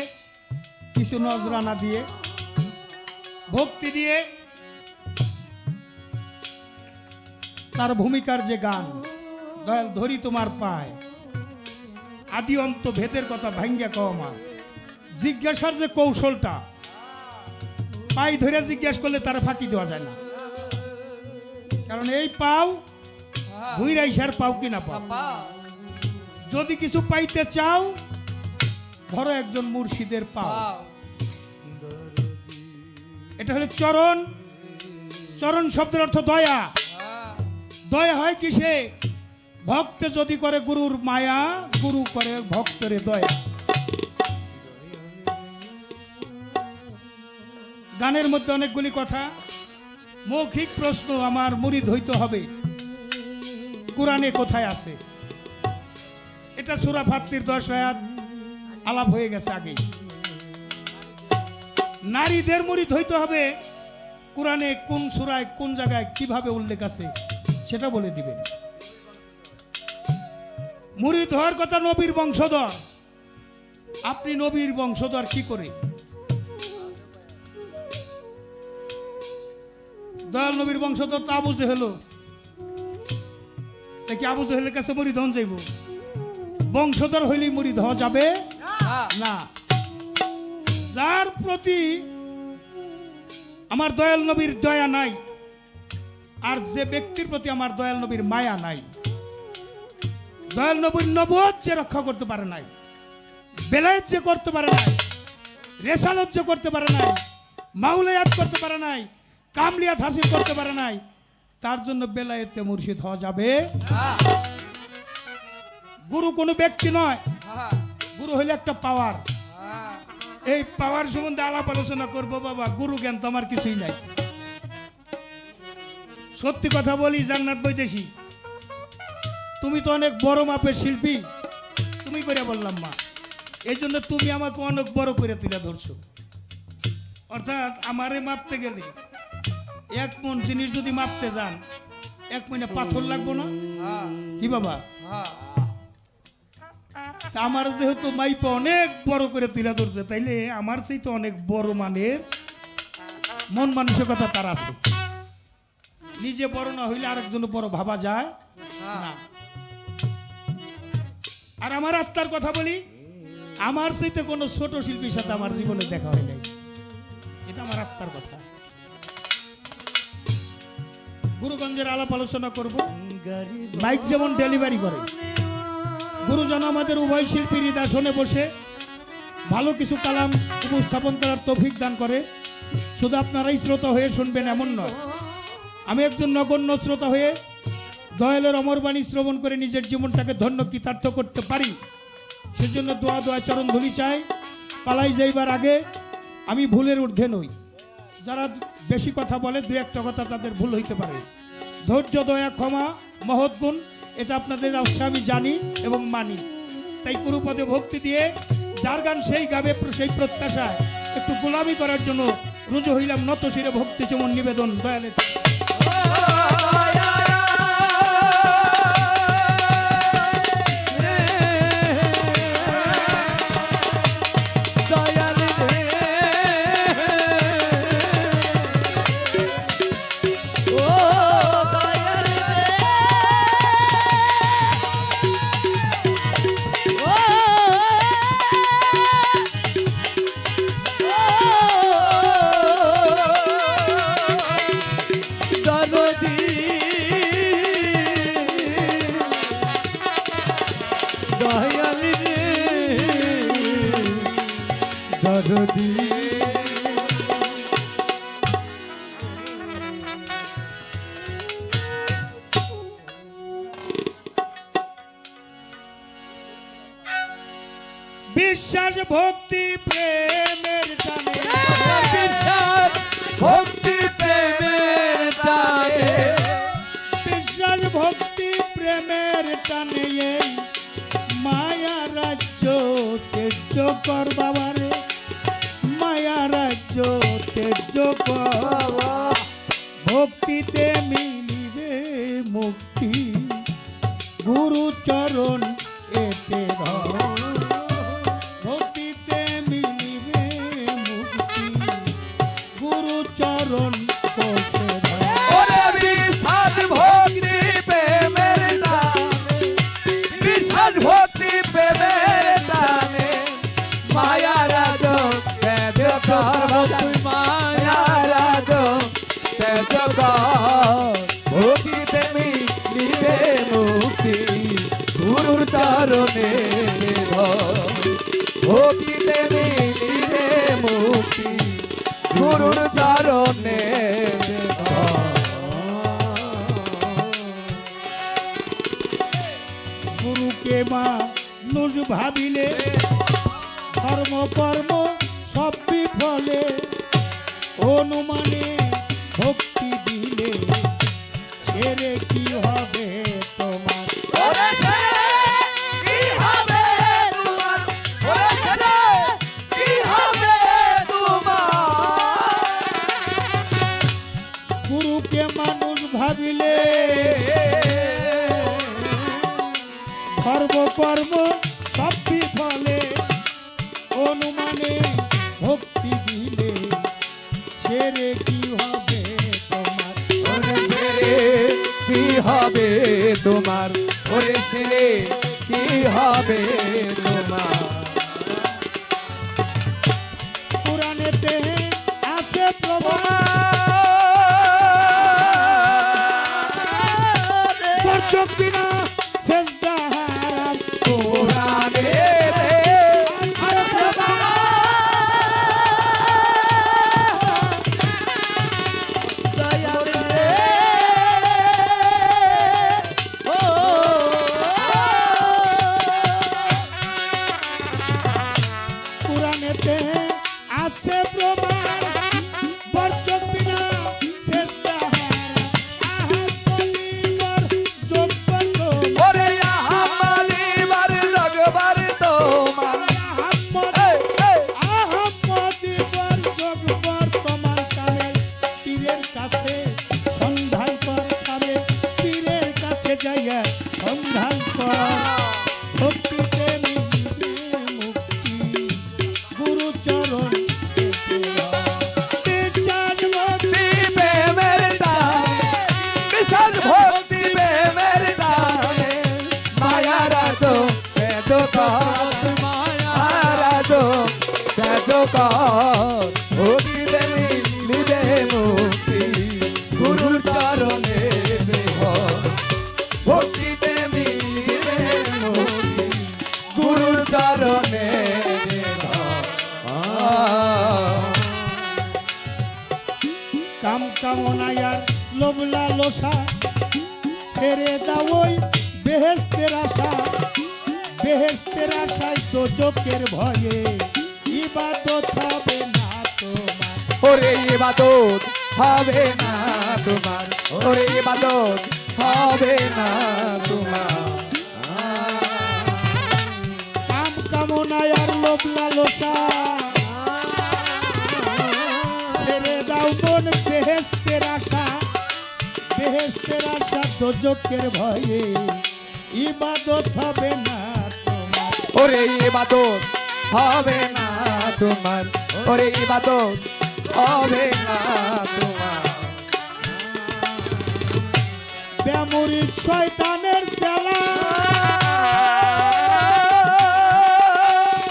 কিছু নজরানা দিয়ে, ভক্তি দিয়ে তার ভূমিকার যে গান দয়াল ধরি তোমার পায়, আদি অন্ত ভেদের কথা ভাঙ্গা কমা, জিজ্ঞাসার যে কৌশলটা, পাই ধরে জিজ্ঞাস করলে তারা ফাঁকি দেওয়া যায় না। কারণ এই পাও ভুইরাইসার পাও কিনা পাও, যদি কিছু পাইতে চাও ধরো একজন মুর্শিদের পাও। এটা হলো চরণ। চরণ শব্দের অর্থ দয়া। দয়া হয় কিসে? ভক্ত যদি করে গুরুর মায়া, গুরু করে ভক্তের দয়া। গানের মধ্যে অনেকগুলি কথা, মৌখিক প্রশ্ন আমার মুরিদ হইতে হবে, কোরআনে কোথায় আছে? এটা সূরা ফাতির 10 আয়াত আলাপ হয়ে গেছে আগে। নারীদের মুরিদ হইতে হবে, কোরআনে কোন সূরায় কোন জায়গায় কিভাবে উল্লেখ আছে সেটা বলে দিবেন। মুরিদ হওয়ার কথা নবীর বংশধর, আপনি নবীর বংশধর কি করে? দয়াল নবীর বংশধর তো আবু জেহেল, দেখি আবু জেহেলের কাছে মুরিদ হন যাইব? বংশধর হইলেই মুরিদ হওয়া যাবে না। যার প্রতি আমার দয়াল নবীর দয়া নাই, আর যে ব্যক্তির প্রতি আমার দয়াল নবীর মায়া নাই, দয়াল নবীর নবুয়ত যে রক্ষা করতে পারে নাই, বেলায়েত যে করতে পারে নাই, রেসালত যে করতে পারে নাই, মাউলায়াত করতে পারে নাই, কামলিয়াত হাসিল করতে পারে নাই, তার জন্য বেলায়েতে মুর্শিদ হওয়া যাবে। গুরু কোনো ব্যক্তি নয়, গুরু হইলে একটা পাওয়ার। এই পাওয়ার সম্বন্ধে আলাপ আলোচনা করবো বাবা, গুরু জ্ঞান তো আমার কিছুই নাই। সত্যি কথা বলি জান্নাত বৈদেশী, তুমি তো অনেক বড় মাপের শিল্পী, তুমি করে বললাম মা, এই জন্য তুমি আমাকে অনেক বড় করে তুলে ধরছো। অর্থাৎ আমারে মাপতে গেলে 1 মণ জিনিস যদি মাপতে যান 1 মণে পাথর লাগবো না কি বাবা? তা আমার যেহেতু মাইপা অনেক বড় করে তুলে ধরছে, তাইলে আমার সেই তো অনেক বড় মানের মন মানসিকতা তার আছে। নিজে বড় না হইলে আরেকজন বড় ভাবা যায় না। আর আমার আত্মার কথা বলি, আমার চাইতে কোনো ছোট শিল্পীর সাথে আমার জীবনে দেখা হয় নাই, এটা আমার আত্মার কথা। গুরুগঞ্জের আলাপ আলোচনা করব। মাইক যেমন ডেলিভারি করে, গুরুজন আমাদের উভয় শিল্পীর হৃদয় বসে ভালো কিছু কালাম উপস্থাপন করার তৌফিক দান করে। শুধু আপনারাই শ্রোতা হয়ে শুনবেন এমন নয়, আমি একজন নগণ্য শ্রোতা হয়ে দয়ালের অমরবাণী শ্রবণ করে নিজের জীবনটাকে ধন্য কৃতার্থ করতে পারি, সেজন্য দোয়া চরণ ধুলি চাই। পালাই যাইবার আগে আমি ভুলের ঊর্ধ্বে নই। যারা বেশি কথা বলে 2-1টা কথা তাদের ভুল হইতে পারে। ধৈর্য, দয়া, ক্ষমা, মহৎ গুণ, এটা আপনাদের আছে আমি জানি এবং মানি। তাই গুরুপদে ভক্তি দিয়ে যার গান সেই গাবে, সেই প্রত্যাশায় একটু গোলামি করার জন্য রুজু হইলাম নত শিরে ভক্তি চমন নিবেদন দয়ালের। ও দয়াল দরদি বিশ্বাস ভক্তি প্রেমের টানে বিশ্বাস ভক্তি প্রেমের টানে বিশ্বাস ভক্তি প্রেমের টানে এই মায়া রাজ্য তেজ্য কর বাবারে মায়া রাজ্য তেজ্য কর ভক্তিতে মিলিবে মুক্তি গুরু চরণ এতে ধর ভক্তিতে মিলিবে মুক্তি গুরু চরণ কোষে ধর ওরে বিশ্বাস ভক্তি প্রেমের টানে বিশ্বাস ভক্তি প্রেমের টানে মায়া রাজ তেজ কর তুই মায়া রাজ তেজ কর ভক্তিতে মিলিবে মুক্তি গুরুর চরণে ধর ভক্তিতে মিলিবে মুক্তি গুরুর চরণে গুরুকে মানুষ ভাবিলে ধর্ম কর্ম সব বিফলে অনুমানে ভক্তি দিলে সেরে কি হবে তোমার গুরুকে মানুষ ভাবিলে ধর্ম কর্ম সব বিফলে অনুমানে ভক্তি দিলে সেরে কি হবে তোমার কি হবে তোমার ওরে ছেলে কি হবে তোমার পুরাণেতে আছে প্রমাণ চোখ বিনা সেজদা হারাম পুরাণে পুরাণেতে আছে প্রমাণ বর্চক বিনা সেজদা হারাম আহার যোগ্য ওরে আহামালিবার জগবার তোমার পীরের কাছে সন্ধান কর তবে পীরের কাছে যাইয়া সন্ধান কর ভক্তিতে মিলিবে মুক্তি গুরু চরণ বিশ্বাস ভক্তি প্রেমের টানে বিশ্বাস ভক্তি প্রেমের টানে মায়া রাজ তেজ কর মায়া রাজ তেজ কর ভক্তিতে মিলিবে মুক্তি গুরুর চরণে দেহ ভক্তিতে মিলিবে মুক্তি গুরুর চরণে দেহ কাম কামনায়ার লোভলা লোসা ছেড়ে দাও ওই বেহেস্তের আশা বেহেস্তের আশায় তো চোখের ভয়ে ইবাদত হবে না তোমার ওরে ইবাদত হবে না তোমার ওরে ইবাদত হবে না তোমার কাম কামনায়ার লোভলা লোসা ছেড়ে দাও মন বেহেস্তের আশা দোজকের ভয়ে ইবাদত হবে না তোমার। ওরে ইবাদত হবে না তোমার, ওরে ইবাদত হবে না তোমার। বেমুরিদ শয়তানের চেলা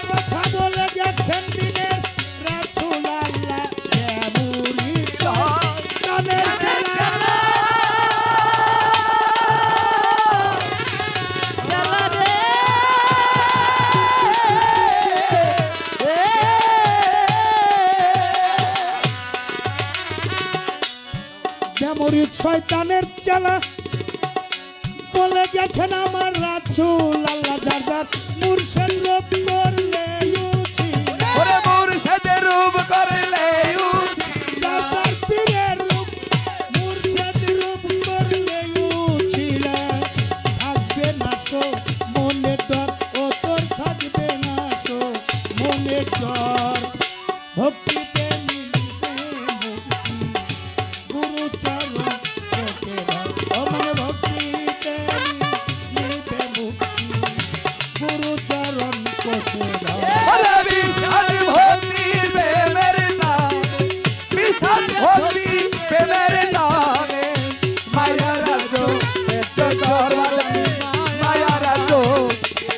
কথা বলে গেছেন দিনের রাসূল আল্লাহ। বেমুরিদ শয়তানের চেলা শয়তানের চালা বলে গেছেন আমার রাসূল আল্লাহ যার মুর্শিদ রূপ করলে ওরে মুর্শিদের রূপ করলে যার পীরের রূপ মুর্শিদ রূপ করলে থাকবে না সো মনে ডর ও তোর থাকবে না সো মনে ডর ভক্তিতে মিলিবে মুক্তি গুরু চরণ পেতে ধর ও মনে ভক্তিতে মিলিবে মুক্তি গুরু চরণ পেতে ধর ওরে বিশাল ভক্তি প্রেমের নাম বিশাল ভক্তি প্রেমের নামে মায়া রাজো পেট করবারে মায়া রাজো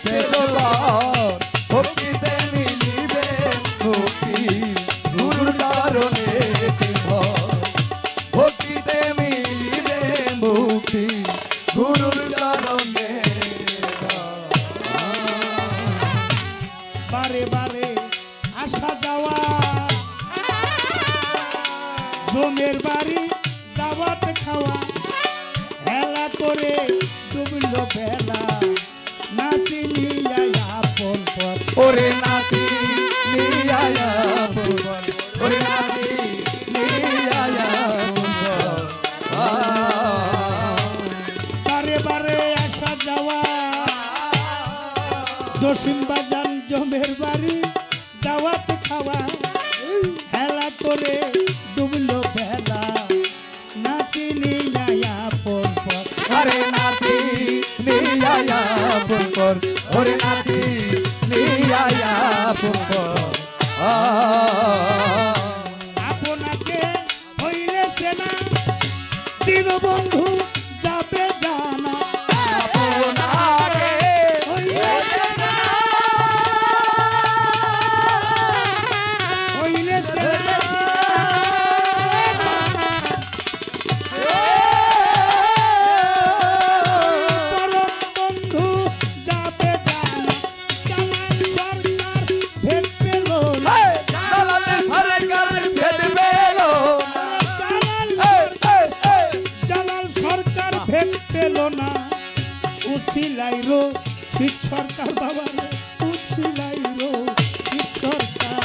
পেট কর ভক্তিতে মিলিবে মুক্তি গুরু চরণে ভক্তিতে মিলিবে মুক্তি গুরুর চরণে বারে বারে আসা যাওয়া জমের বাড়ি দাওয়াত খাওয়া হেলা করে ডুবলো বেলা নাচি নিয়া আপন পথ ওরে নাতি নিয়ায়া ভুবন ওরে নাতি নিয়ায়া ভুবন বারে বারে আসা যাওয়া জসিম বাজান জমের বাড়ি দাওয়াত খাওয়া হেলা করে ডুবলো বেলা নাচি নিয়া আপন পথ আরে নাতি নিয়ায়া ভুবন ওরে নাতি নিয়ায়া ভুবন আপনাকে হইলে সেনা দীনবন্ধু যাবে জানা আপনারে হইলে সেনা হইলে সেনা পরম বন্ধু যাবে জানা জানান সরকার ভেদ পেল না চালাতে সরকার ভেদ পেল জালাল সরকার ভেদ পেল না উছিলাইরো শীত সরকার বাবা উছিলাইরো শীত সরকার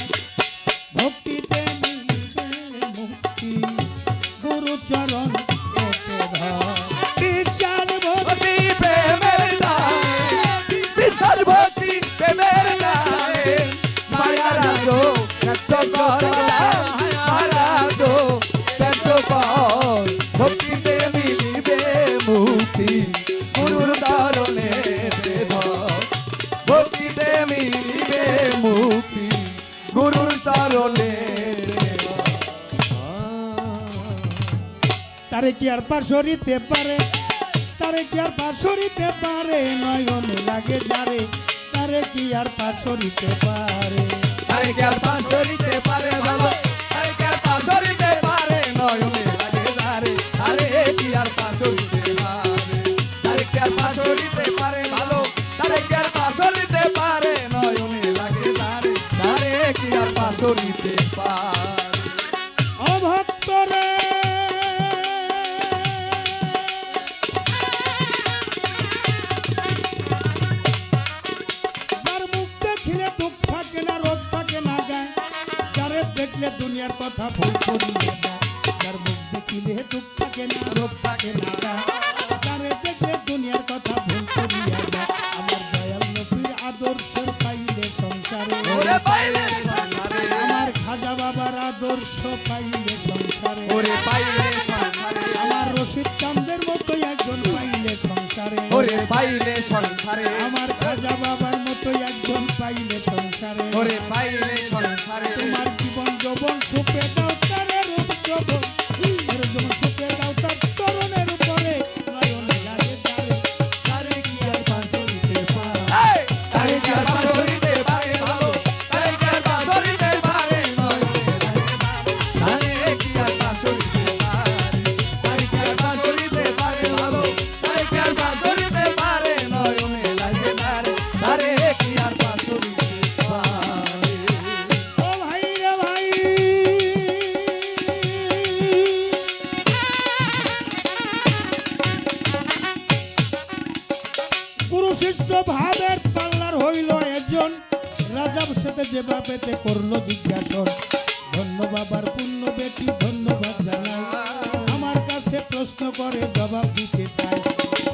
ভক্তিতে মিলবে মুক্তি গুরু চরণ পেতে ধর বিশাল ভক্তি ভক্তি প্রেমের নামে বিশাল ভক্তি প্রেমের নামে মায়া রাজো কষ্ট করলা মায়া রাজো কষ্ট কর ভক্তিতে মিলিবে মুক্তি গুরুর চরণে ধর ভক্তিতে মিলিবে মুক্তি গুরুর চরণে তারে কি আর পাশরিতে পারে তারে কি আর পাশরিতে পারে নয়নে লাগে যারে তারে কি আর পাশরিতে পারে আরে কে আর পাশরিতে পারে ভালো আরে কে আর পাশরিতে পারে নয়নে লাগে দারে আরে কি আর পাশরিতে পারে আরে কে আর পাশরিতে পারে ভালো আরে কে আর পাশরিতে পারে নয়নে লাগে দারে আরে কি আর পাশরিতে পারে ও ভক্তরে যার মুখ দেখিলে দুঃখ থাকে না রোগ থাকে না গায় যারে দেখলে দুনিয়ার কথা ভুল করিয়ে যায় যার মুখ দেখিলে দুঃখ থাকে না রোগ থাকে না গায় যারে দেখলে দুনিয়ার কথা ভুল করিয়ে যায় আমার দয়াল নবীর আদর্শ পাইলে সংসারে ওরে পাইলে সংসারে আমার খাজা বাবার আদর্শ পাইলে সংসারে ওরে পাইলে সংসারে আমার রশিদ চাঁদের মতো একজন পাইলে সংসারে ওরে পাইলে সংসারে আমার খাজা বাবার মতো একজন পাইলে সংসারে ওরে পাইলে সংসারে তোমার জীবন যৌবন সুপে দাও তারে রূপ যৌবন এর যৌবন সুপে দাও তার তরুণের উপরে নয়নে লাগে তারে তারে কি আর পাশরিতে পারে তারে কি আর পাশরিতে পারে ভালো তারে কি আর পাশরিতে পারে নয়নে লাগে তারে কি আর পাশরিতে পারে তারে কি আর পাশরিতে পারে ভালো তারে কি আর পাশরিতে পারে নয়নে লাগে তারে কি আর পাশরিতে পারে ও ভাই রে ভাই সাথে যেভাবেতে করলো জিজ্ঞাসন। ধন্য বাবার পূর্ণ বেটি ধন্যবাদ জানাই। আমার কাছে প্রশ্ন করে জবাব দিতে চাই,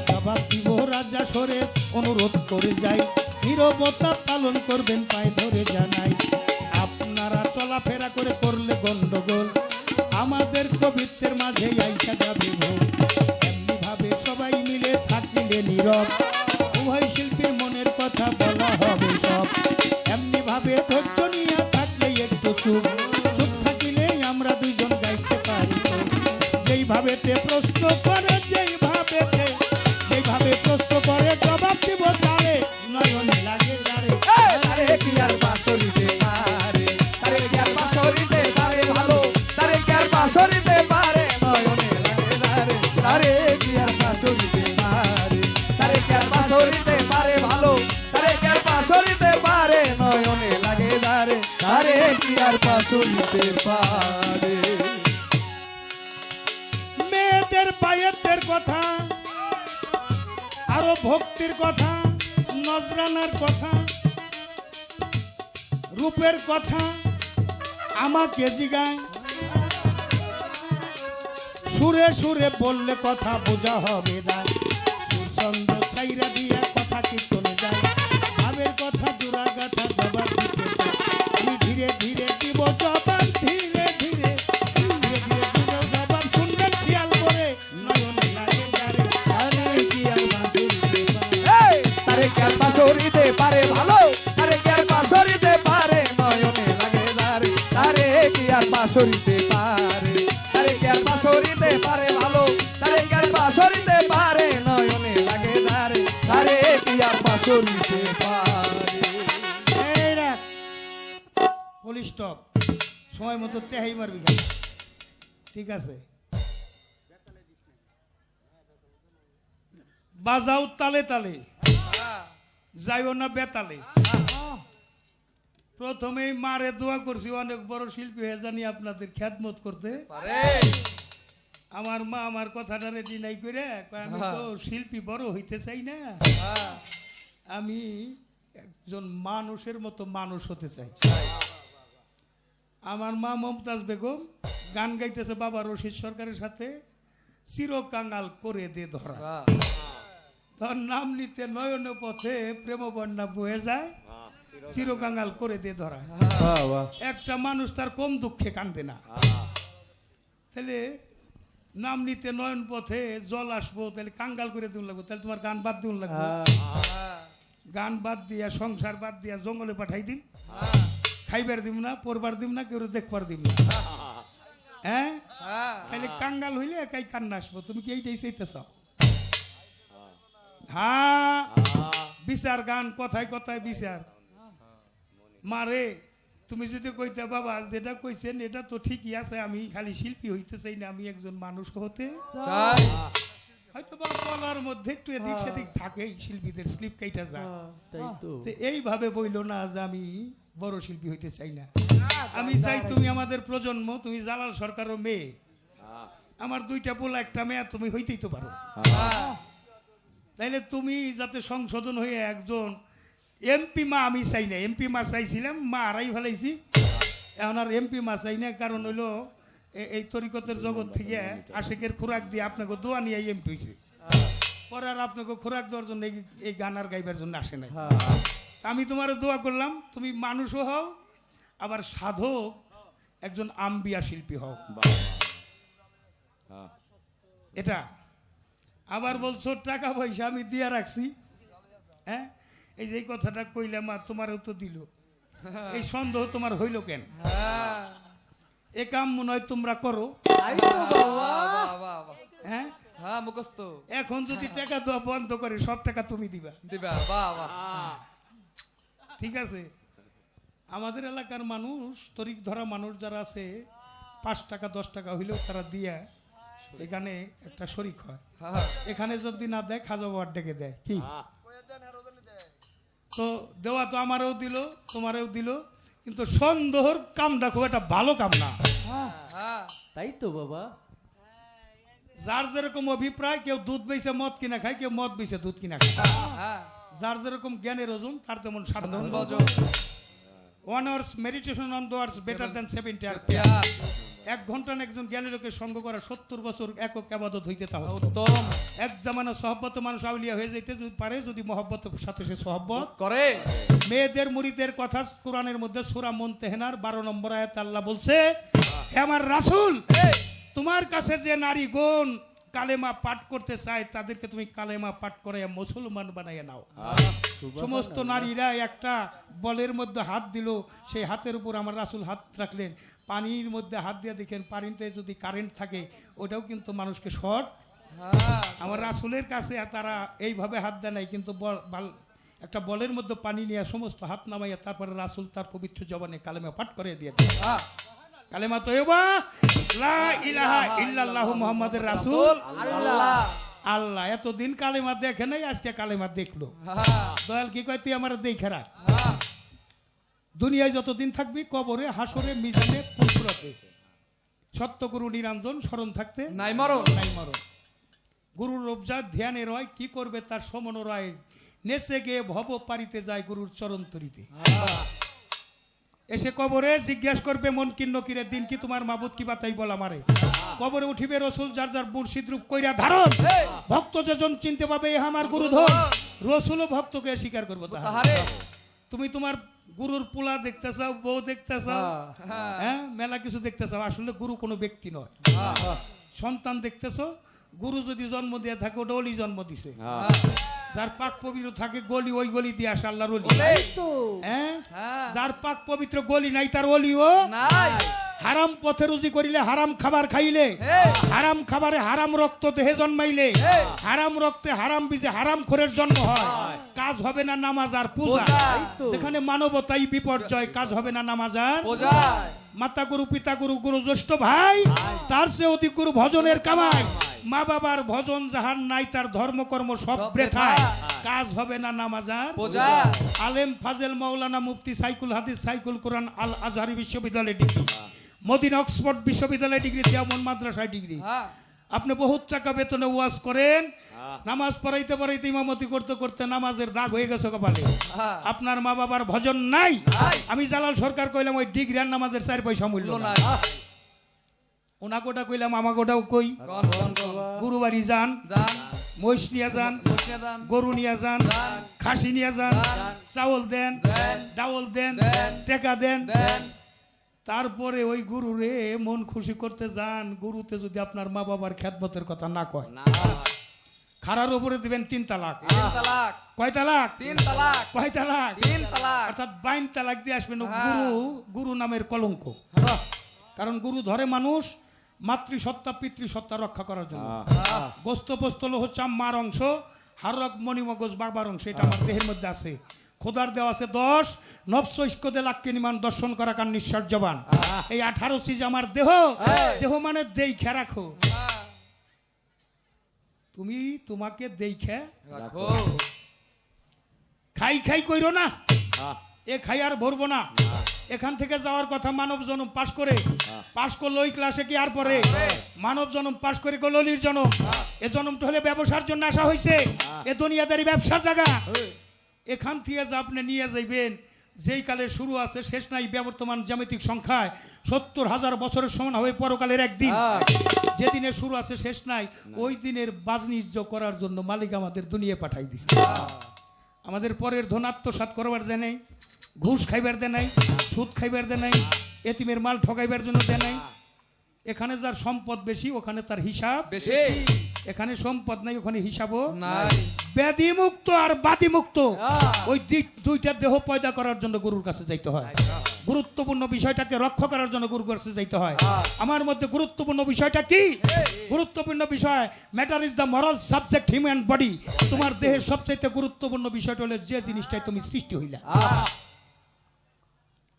জবাব দিব রাজা সরে অনুরোধ করে যাই। নীরবতা পালন করবেন পায়ে ধরে জানাই। আপনারা চলাফেরা করে করলে গন্ডগোল, আমাদের কবিত্বের মাঝে আইসা যাবে ভোল। এমনি ভাবে সবাই মিলে থাকিলে নীরব, উভয় শিল্পীর মনের কথা বলা হবে সব। এমনি ভাবে ধৈর্য নিয়ে থাকলে একটু চুপ, চুপ থাকিলে আমরা দুইজন গাইতে পারি তো। যেইভাবেতে প্রশ্ন করে যেইভাবে প্রশ্ন করে জবাব দিব তারে, নয়নে লাগে যারে। তারে কি আর বাঁশরিতে পারে, তারে কি আর বাঁশরিতে পারে ভালো, তারে কি আর বাঁশরিতে পারে নয়নে লাগে তারে। তারে কি আর বাঁশরিতে পারে, তারে কি আর বাঁশরিতে পারে ভালো, তারে কি আর বাঁশরিতে পারে নয়নে লাগে তারে। তারে কি আর বাঁশরিতে পারে। মেয়েদের পায়েতের কথা, আরো ভক্তির কথা, নজরানার কথা, রূপের কথা আমাকে জিগায়। সুরে সুরে বললে কথা বোঝা হবে না, সুরছন্দ ছাইরা দিয়ে কথা কীর্তনে যায়। ভাবের কথা জোড়া গাথা জবাব দিতে চাই। আমি ধীরে ধীরে দিব জবাব, ধীরে ধীরে দিব জবাব। শুনবেন খেয়াল করে, নয়নে লাগে যারে। তারে কি আর বাঁশরিতে পারে, তারে কি আর বাঁশরিতে পারে ভালো, তারে কি আর বাঁশরিতে পারে নয়নে লাগে তারে। তারে কি আর বাঁশরিতে পারে, তারে কি আর বাঁশরিতে পারে ভালো, তারে কি আর বাঁশরিতে পারে নয়নে লাগে তারে। তারে কি আর বাঁশরিতে পারে। এই রাখ, ফুল স্টপ। সময় মতো তেহাই মারবি খালি। ঠিক আছে, বাজাও তালে তালে, যাইও না বেতালে। প্রথমেই মারে দোয়া করছি অনেক বড় শিল্পী হয়ে জানি আপনাদের খ্যাতমত করতে। আমার মা আমার কথাটা রেডি নাই করে কয়, আমি তো শিল্পী বড় হইতে চাই না, আমি একজন মানুষের মতো মানুষ হতে চাই। আমার মা মমতাজ বেগম গান গাইতেছে বাবা রশিদ সরকারের সাথে, চিরকাঙ্গাল করে দে ধরা। তার নাম নিতে নয়ন পথে প্রেম বন্যা বয়ে যায়, চিরকাঙ্গাল করে দে ধরা। একটা মানুষ তার কম দুঃখে কান্দে না, তাহলে নাম নিতে নয়ন পথে জল আসবো, তাহলে কাঙ্গাল করে দিন লাগবো, তাহলে তোমার গান বাদ দিন লাগবো। গান বাদ দিয়া সংসার বাদ দিয়া জঙ্গলে পাঠাই দিন, খাইবার দিব না, পরবার দিব না, কেউ দেখবার দিব না। হ্যাঁ, তাহলে কাঙ্গাল হইলে একাই কান্না আসবো। তুমি কি এইটাই চাইতেছ? হ্যাঁ, বিচার গান, কথায় কথায় বিচার। মারে তুমি যদি কইতে বাবা যেটা কইছেন এটা তো ঠিকই আছে, আমি খালি শিল্পী হইতে চাই না, আমি একজন মানুষ হতে চাই। হয়তো বা বলার মধ্যে একটু এদিক সেদিক থাকে, শিল্পীদের স্লিপ কাইটা যায়। তো এইভাবে বইলো না যে আমি বড় শিল্পী হইতে চাই না। আমি চাই তুমি আমাদের প্রজন্ম, তুমি জালাল সরকারের মেয়ে, আমার দুইটা পোলা একটা মেয়ে, তুমি হইতেই তো পারো। তাইলে তুমি যাতে সংশোধন হয়ে একজন এমপি মা, আমি চাই না। এমপি মা চাইছিলাম, মা হারাই ফেলাইছি, এখন আর এমপি মা চাই না। কারণ হইলো এই তরিকতের জগৎ থেকে আশেকের খোরাক দিয়ে আপনাকে দোয়া নিয়ে এমপি হয়েছে, পরে আর আপনাকে খোরাক দেওয়ার জন্য এই গান আর গাইবার জন্য আসে নাই। আমি তোমার দোয়া করলাম, তুমি মানুষও হও, আবার সাধক একজন আম্বিয়া শিল্পী হও। এটা আবার বলছো টাকা পয়সা আমি দিয়া রাখছি। হ্যাঁ, এই যে কথাটা কইলাম আর তোমারও তো দিল, এই সন্দেহ তোমার হইল কেন? এ কাম মনে হয় তোমরা করো। হ্যাঁ, এখন যদি টাকা দেওয়া বন্ধ করে সব টাকা তুমি দিবা। ঠিক আছে, আমাদের এলাকার মানুষ, তরিক ধরা মানুষ যারা আছে, 5 টাকা 10 টাকা হইলেও তারা দিয়া এখানে একটা শরিক হয়। এখানে যদি না দেয় খাজা বাবার ডেকে দেয় কি? তো দেওয়া তো আমারও দিল, তোমারও দিল, কিন্তু সন্দেহর কামটা খুব একটা ভালো কাম না। তাই তো বাবা, যার যেরকম অভিপ্রায়, কেউ দুধ বেচে মদ কিনা খায়, কেউ মদ বেচে দুধ কিনা খায়। যার যেরকম জ্ঞানের ওজন তার তেমন সাধন। 1 hours meditation on the words better than 70 আর পেয়ার 1 ঘন্টা না একজন জ্ঞানী লোকের সঙ্গ করা 70 বছর একক ইবাদত হইতে তা হতো উত্তম এক জামানা সহবত মানুষ আউলিয়া হয়ে যেতে যদি পারে যদি মহব্বতের সাথে সে সহবত করে মেয়েদের মুরিদের কথা কোরআনের মধ্যে সূরা মুনতাহিনার 12 নম্বর আয়াতে আল্লাহ বলছে হে আমার রাসূল এই, তোমার কাছে যে নারীগণ কালেমা পাঠ করতে চায় তাদেরকে তুমি কালেমা পাঠ করে মুসলমান বানাইয়া নাও সমস্ত নারীরা একটা বলের মধ্যে হাত দিল সেই হাতের উপর আমার রাসূল হাত রাখলেন পানির মধ্যে হাত দিয়ে দেখেন পানিতে যদি কারেন্ট থাকে ওটাও কিন্তু মানুষকে শর্ট হ্যাঁ, আমার রাসূলের কাছে তারা এইভাবে হাত দেয় নাই কিন্তু একটা বলের মধ্যে পানি নিয়ে সমস্ত হাত নামাইয়া তারপরে রাসূল তার পবিত্র জবানে কালেমা পাঠ করে দিয়ে দেন হ্যাঁ, কালেমা তয়্যবা লা ইলাহা ইল্লাল্লাহু মুহাম্মাদুর রাসূল আল্লাহ আল্লাহ এতদিন কালেমা দেখে নাই আজকে কালেমা দেখলো হ্যাঁ, দয়াল কি কয় তুই আমার দেখে রাখ হ্যাঁ, দুনিয়ায় যতদিন থাকবি কবরে হাসরে মিজানে পুরপুরাতে সত্যগুরু নিরঞ্জন স্মরণ থাকতে নাই মরণ নাই মরণ গুরুর রবজাত ধ্যানে রয় কি করবে তার সমন রয় নেচে গিয়ে ভব পারিতে যায় গুরুর চরণ তরিতে এসে কবরে জিজ্ঞেস করবে মন কিন্ন কিরে দিন কি তোমার মাবুদ কি বাতাই বল আমারে কবরে উঠিবে রসুল যার যার মুর্শিদ রূপ কইরা ধারণ এই, ভক্ত যেজন চিনতে পাবে এ আমার গুরুধন রসুলও ভক্তকে স্বীকার করবো তাহারে তাহারে তুমি তোমার গুরুর পোলা দেখতে চাও বউ দেখতে চাও হ্যাঁ, হ্যাঁ মেলা কিছু দেখতে চাও আসলে গুরু কোনো ব্যক্তি নয় হ্যাঁ, সন্তান দেখতেছো গুরু যদি জন্ম দিয়ে থাকে ওটা অলি জন্ম দিছে হ্যাঁ, যার পাক পবিত্র থাকে গলি ওই গলি দিয়ে আসে আল্লাহর অলি বলে, তো হ্যাঁ হ্যাঁ, যার পাক পবিত্র গলি নাই তার অলিও নাই হারাম পথে রুজি করিলে হারাম খাবার খাইলে এই, হারাম খাবারে হারাম রক্ত দেহে জন্মাইলে এই, হারাম রক্তে হারাম বীজে হারাম খোরের জন্ম হয় কাজ হবে না নামাজ আর পূজা পূজা। যেখানে মানবতাই বিপর্যয় কাজ হবে না নামাজ আর বোঝায় মাতা গুরু পিতা গুরু গুরু জ্যেষ্ঠ ভাই তার সে অধিক গুরু ভজনের কামাই মা বাবার ভজন যাহার নাই তার ধর্মকর্ম সব সব বৃথায় বৃথা। কাজ হবে না নামাজার বোঝায় আলেম ফাজেল মাওলানা মুফতি সাইকুল হাদিস সাইকুল কোরআন আল আজহারি বিশ্ববিদ্যালয় ডিগ্রি মদিনা অক্সফোর্ড বিশ্ববিদ্যালয় ডিগ্রি তেমন মাদ্রাসায় ডিগ্রি হ্যাঁ, আপনি বহুত টাকা বেতনে ওয়াজ করেন নামাজ পড়াইতে পড়াইতে ইমামতি করতে করতে নামাজের দাগ হয়ে গেছে কপালে হ্যাঁ, আপনার মা বাবার ভজন নাই নাই। আমি জালাল সরকার কইলাম ওই ডিগ্রি আর নামাজের 4 পয়সা মূল্য বলো না নাই। ওনাকোটা কইলাম আমাকোটাও কই কোন কোন কোন গুরুবাড়ি যান দান মহিষ নিয়ে যান বসিয়া দান গরু নিয়ে যান দান খাসি নিয়ে যান দান চাউল দেন দেন ডাউল দেন দেন টাকা দেন দেন তারপরে ওই গুরুরে মন খুশি করতে যান গুরুতে যদি আপনার মা বাবার খ্যাতমতের কথা না কয় খারার উপরে দিবেন 3 তালাক 3 তালাক কয় তালাক 3 তালাক কয় তালাক 3 তালাক অর্থাৎ 22 তালাক দিয়ে আসবেন ও হ্যাঁ। গুরু গুরু নামের কলঙ্ক কারণ গুরু ধরে মানুষ মাতৃসত্তা পিতৃসত্তা রক্ষা করার জন্য গোস্ত পোস্তল হচ্ছে মার অংশ হারক মণিমগজ বাবার অংশ এটা আমার দেহের মধ্যে আছে খোদার দেওয়া আছে 10 নফস ইস্কদে লাক্কে নিমান দর্শন করা কান নিঃশ্বাস জবান এই 18 চিজ আমার দেহ দেহ মানে দেইখা রাখো তুমি তোমাকে দেইখা রাখো খাই খাই কইরো না এ খাই আর ভরবো না এখান থেকে যাওয়ার কথা মানব জন্ম পাশ করে পাশ করলো ওই ক্লাসে কি আর পরে মানব জন্ম পাশ করে গলির জন্ম এ জন্মটা হলে ব্যবসার জন্য আসা হয়েছে এ দুনিয়াদারি ব্যবসার জায়গা এখান থেকে যা আপনি নিয়ে যাইবেন যেই কালে শুরু আছে শেষ নাই বর্তমান জ্যামিতিক সংখ্যায় 70,000 বছরের সমান হবে পরকালের একদিন যেদিনে শুরু আছে শেষ নাই ওই দিনের বাণিজ্য করার জন্য মালিক আমাদের দুনিয়া পাঠাই দিছে আমাদের পরের ধন আত্মসাৎ করবার দেয় নাই ঘুষ খাইবার দেয় নাই সুদ খাইবার দেয় নাই এতিমের মাল ঠকাইবার জন্য দেয় নাই এখানে যার সম্পদ বেশি ওখানে তার হিসাব বেশি এখানে সম্পদ নাই ওখানে হিসাবও নাই ব্যাধি মুক্ত আর বাতি মুক্ত ওই দুইটা দেহ পয়দা করার জন্য গুরুর কাছে যাইতে হয় গুরুত্বপূর্ণ বিষয়টাকে রক্ষা করার জন্য গুরুর কাছে যাইতে হয় আমার মধ্যে গুরুত্বপূর্ণ বিষয়টা কি গুরুত্বপূর্ণ বিষয় matter is the moral subject human body তোমার দেহের সবচেয়ে গুরুত্বপূর্ণ বিষয়টা হলো যে জিনিসটাই তুমি সৃষ্টি হইলা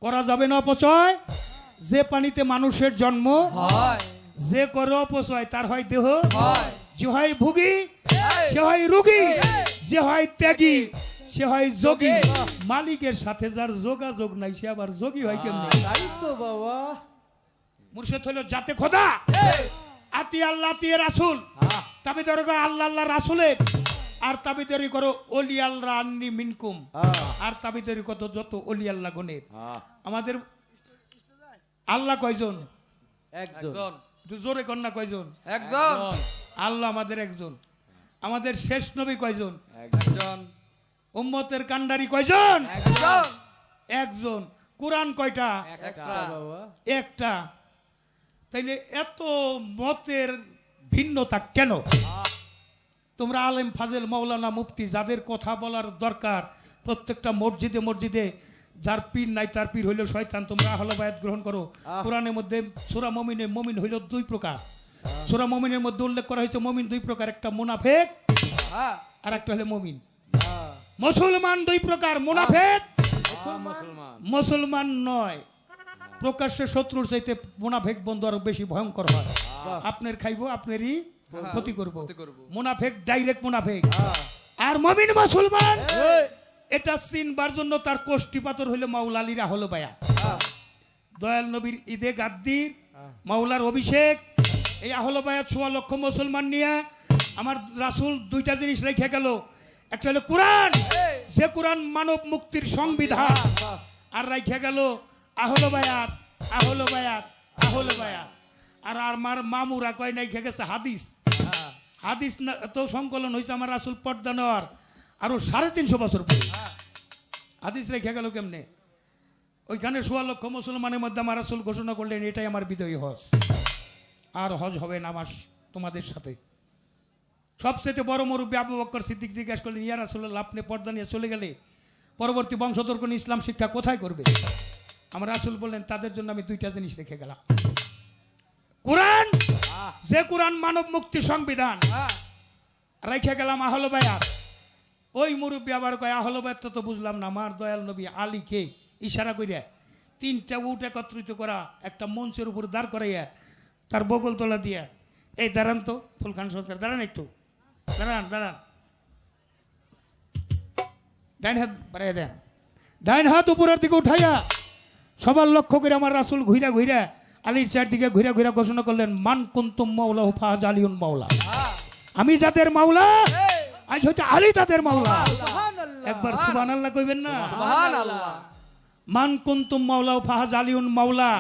করা যাবে না অপচয় যে পানিতে মানুষের জন্ম হয় যে করে অপচয় তার হয় দেহ হয় যে হয় ভুগি সে হয় রোগী যে হয় ত্যাগী সে হয় যোগী মালিকের সাথে যার যোগাযোগ নাই সে আবার যোগী হয় কেমনে তাই তো বাবা মুর্শিদ হলো জাতে খোদা আতি আল্লাহ আতি রাসূল তবে ধরো আল্লাহ আল্লাহ রাসূলের আর তাবিদারি করো অলি আল্লাহ আন্নি মিনকুম, আর তাবিদারি কত যত অলি আল্লাহ গণের। আমাদের আল্লাহ কয়জন? একজন একজন একটু জোরে কন্যা কয়জন? একজন আল্লাহ আমাদের একজন। আমাদের শেষ নবী কয়জন? একজন উম্মতের কান্ডারি কয়জন? একজন একজন। কোরআন কয়টা? একটা বাবা একটা। তাইলে এত মতের ভিন্নতা কেন? তোমরা আলেম ফাজেল মাওলানা মুফতি যাদের কথা বলার দরকার, প্রত্যেকটা মসজিদে মসজিদে যার পীর নাই তার পীর হইল শয়তান, তোমরা আহলে বায়াত গ্রহণ করো। কোরআনের মধ্যে সূরা মুমিনে মুমিন হইল দুই প্রকার। সূরা মুমিনের মধ্যে উল্লেখ করা হয়েছে মুমিন দুই প্রকার, একটা মুনাফিক হ্যাঁ আর একটা হলো মুমিন। মুসলমান দুই প্রকার, মুনাফিক মুসলমান মুসলমান নয়। প্রকাশ্যে শত্রুর চাইতে মুনাফিক বন্ধু আরো বেশি ভয়ঙ্কর হয়। আপনার খাইবো আপনারই ক্ষতি করব। ক্ষতি করব। মুনাফিক ডাইরেক্ট মুনাফিক। আর মুমিন মুসলমান এটা চিনবার জন্য তার কোষ্ঠী পাথর হইলো মাওলা আলী রাহল বায়া। দয়াল নবীর ঈদে গাদ্দির মাওলার অভিষেক, এই আহল বায়াত 1.25 লক্ষ মুসলমান নিয়ে আমার রাসূল দুইটা জিনিস রেখে গেল। একটা হলো কোরআন, যে কোরআন মানব মুক্তির সংবিধান, আর রেখে গেল আহল বায়াত আহল বায়াত আহল বায়াত। আর আমার মামুরা কয় নাই খেয়ে গেছে হাদিস। হাদিস না তো সংকলন হয়েছে আমার রাসূল পর্দা নেওয়ার আরো 350 বছর পরে। হাদিস রেখে গেল কেমনে? ওইখানে 1.25 লক্ষ মুসলমানের মধ্যে আমার রাসূল ঘোষণা করলেন এটাই আমার বিদায়ী হজ, আর হজ হবে না আমার তোমাদের সাথে। সবচেয়ে বড় মুরব্বী আবু বকর সিদ্দিক জিজ্ঞাসা করলেন, ইয়া রাসূলুল্লাহ, আপনি পর্দা নিয়ে চলে গেলে পরবর্তী বংশধর কোন ইসলাম শিক্ষা কোথায় করবে? আমার রাসূল বললেন, তাদের জন্য আমি দুইটা জিনিস রেখে গেলাম। কোরআন, যে কোরআন মানব মুক্তি সংবিধান, হ্যাঁ রেখে গেলাম আহল বায়াত। ওই মুরব্বী আবার কয় আহল বায়াত তো বুঝলাম না, আমার দয়াল নবী আলীকে ইশারা কইরা 3টা উট একত্রিত করা একটা মঞ্চের উপর দাঁড় করাইয়া তার বগল তলা দিয়া, এই দাঁড়ান তো ফুলখান সরকার, দাঁড়ান একটু, দাঁড়ান দাঁড়ান, ডাইন হাত বাড়াইয়া দেন, ডাইন হাত উপরের দিকে উঠাইয়া সবার লক্ষ্য করে আমার রাসূল ঘুরা ঘুরা আলীর চারদিকে ঘুরা ঘুরা ঘোষণা করলেন, মান কুনতুম মাওলা ফাজ আলিউন মাওলা। আমি যাদের মাওলা আজ হচ্ছে আলী তাদের মাওলা। একবার সুবহানাল্লাহ কইবেন না? সুবহানাল্লাহ। মান কুনতুম মাওলা ফাজ আলিউন মাওলা,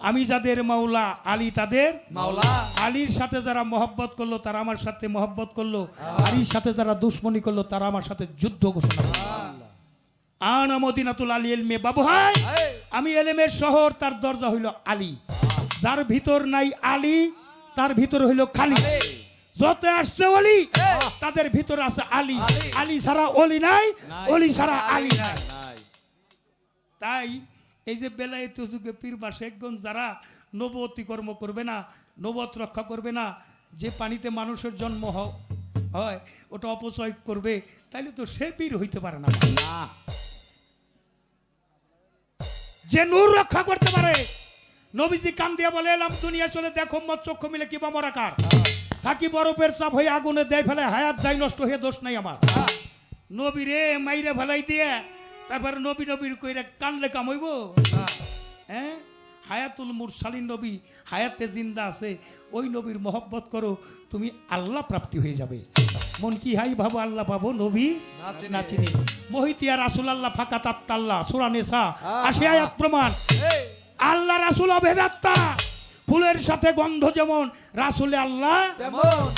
আমি যাদের মাওলা আলী তাদের মাওলা। আলীর সাথে যারা মহব্বত করলো তারা আমার সাথে মহব্বত করলো, আলীর সাথে যারা দুশ্মনী করলো তারা আমার সাথে যুদ্ধ ঘোষণা করলো। আনা মদিনাতুল আলী ইলমে বাবু, হাই আমি এলেমের শহর, তার দরজা হইল আলী। যার ভিতর নাই আলী তার ভিতর হইল খালি। যত আসছে অলি তাদের ভিতর আছে আলী, আলী ছাড়া অলি নাই, অলি ছাড়া আলী নাই। তাই এই যে বেলায়েত যুগে পীর বা শেখগঞ্জ যারা নবতী কর্ম করবে না, নবত রক্ষা করবে না, যে পানিতে মানুষের জন্ম হয় ওটা অপচয় করবে, তাইলে তো সে পীর হইতে পারে না। যে নূর রক্ষা করতে পারে, নবীজি কান দিয়ে বলে এলাম দুনিয়া চলে দেখো মত চক্ষু মিলে কি বামরাকার, থাকি বরফের চাপ হয়ে আগুনে দেয় ফেলে হায়াত যাই নষ্ট হয়ে দোষ নাই আমার। নবী রে মাইরে ফেলাই দিয়ে তারপর নবী নবীর কইরা কানলে কাম হইব? হ্যাঁ, হায়াতুল মুরসালিন নবী হায়াতে জিন্দা আছে, ওই নবীর মহব্বত করো, তুমি আল্লাহ প্রাপ্তি হয়ে যাবে। মন কি হাই ভাবো আল্লাহ পাবো, নবী না চিনি। মহিতিয়া রাসূল আল্লাহ ফাঁকা তাত্তাল্লাহ, সূরা নিসা 80 আয়াত প্রমাণ। আল্লাহ রাসূল অভেদাত্মা, ফুলের সাথে গন্ধ যেমন, রাসূলে আল্লাহ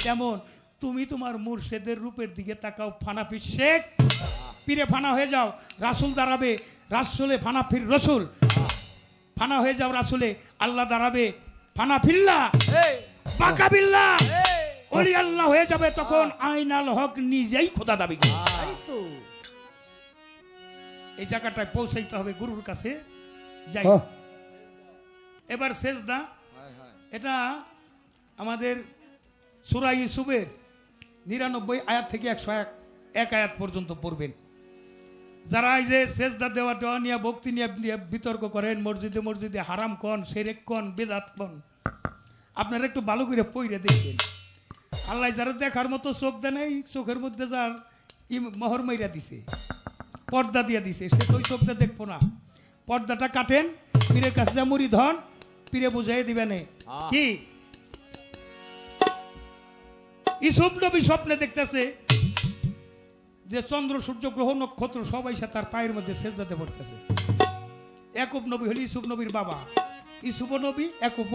তেমন। তুমি তোমার মুর্শিদের রূপের দিকে তাকাও, ফানাফি শেখ পীরে ফানা হয়ে যাও, রাসূল দাঁড়াবে, রাসূলে ফানা ফির রসুল ফানা হয়ে যাও, রাসূলে আল্লাহ দাঁড়াবে, ফানা ফিল্লা বাকা বিল্লাহ, ওলি আল্লাহ হয়ে যাবে, তখন আইনাল হক নিজেই খোদা দাবি করবে। এই জায়গাটায় পৌঁছাইতে হবে গুরুর কাছে যাই। এবার সেজদা, এটা আমাদের সূরা ইউসুফের 99 আয়াত থেকে 101 আয়াত পর্যন্ত পড়বেন। যারা এই যে সেজদা দেওয়া টেওয়া নিয়ে ভক্তি নিয়ে বিতর্ক করেন, মসজিদে মসজিদে হারাম কন, শিরক কন, বেদাত কন, আপনারা একটু ভালো করে পড়ে দেখবেন। আল্লাহ যারা দেখার মতো চোখ দেন, এই চোখের মধ্যে যার মোহর মাইরা দিছে, পর্দা দিয়ে দিছে, সে তো ওই চোখটা দেখবো না। পর্দাটা কাটেন, পীরের কাছে যা মুড়ি ধন, পীরে বুঝাই দিবেন কি ইউসুফ নবী স্বপ্নে দেখতেছে যে চন্দ্র সূর্য গ্রহ নক্ষত্র সবাই সে তার পায়ের মধ্যে সেজদাতে পড়তেছে। ইয়াকুব নবী হল ইউসুফ নবীর বাবা, ইউসুফ নবী ইয়াকুব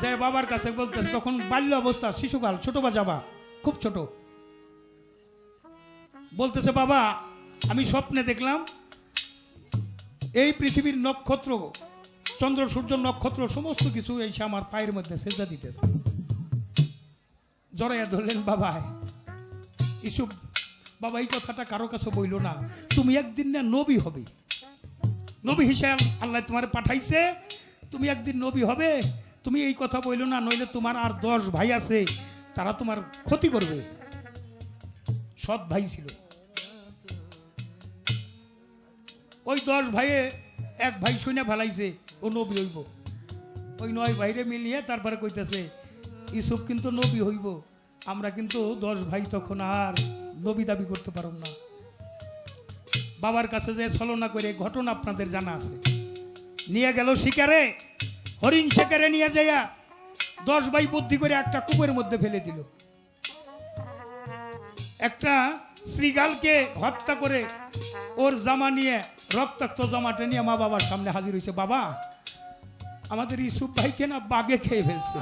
যে বাবার কাছে বলতেছে, তখন বাল্য অবস্থা, শিশুকাল, ছোট বাজাবা, খুব ছোট, বলতেছে বাবা আমি স্বপ্নে দেখলাম এই পৃথিবীর নক্ষত্র, চন্দ্র সূর্য নক্ষত্র সমস্ত কিছু এসে আমার পায়ের মধ্যে সেজদা দিতেছে। জড়াইয়া ধরলেন বাবা। ইসুফ বাবা এই কথাটা কারো কাছে বইল না, তুমি একদিন না নবী হবে, নবী হিসেবে আল্লাহ তোমার পাঠাইছে, তুমি একদিন নবী হবে, তুমি এই কথা বইল না, নইলে তোমার আর 10 ভাই আছে তারা তোমার ক্ষতি করবে। সৎ ভাই ছিল, ওই 10 ভাইয়ে এক ভাই শুনে ভালাইছে ও নবী হইব, ওই 9 ভাইরে মিলিয়ে তারপরে কইতেছে ইউসুফ কিন্তু নবী হইব, আমরা কিন্তু 10 ভাই তখন আর নবী দাবি করতে পারব না। বাবার কাছে যে ছলনা করে ঘটনা আপনাদের জানা আছে, নিয়ে গেল শিকারে, হরিণ শিকারে নিয়ে যাইয়া 10 ভাই বুদ্ধি করে একটা কূপের মধ্যে ফেলে দিল। একটা শ্রীগালকে হত্যা করে ওর জামা নিয়ে, রক্তাক্ত জামাটা নিয়ে মা বাবার সামনে হাজির হয়েছে। বাবা আমাদের ইউসুফ ভাইকে না বাঘে খেয়ে ফেলছে।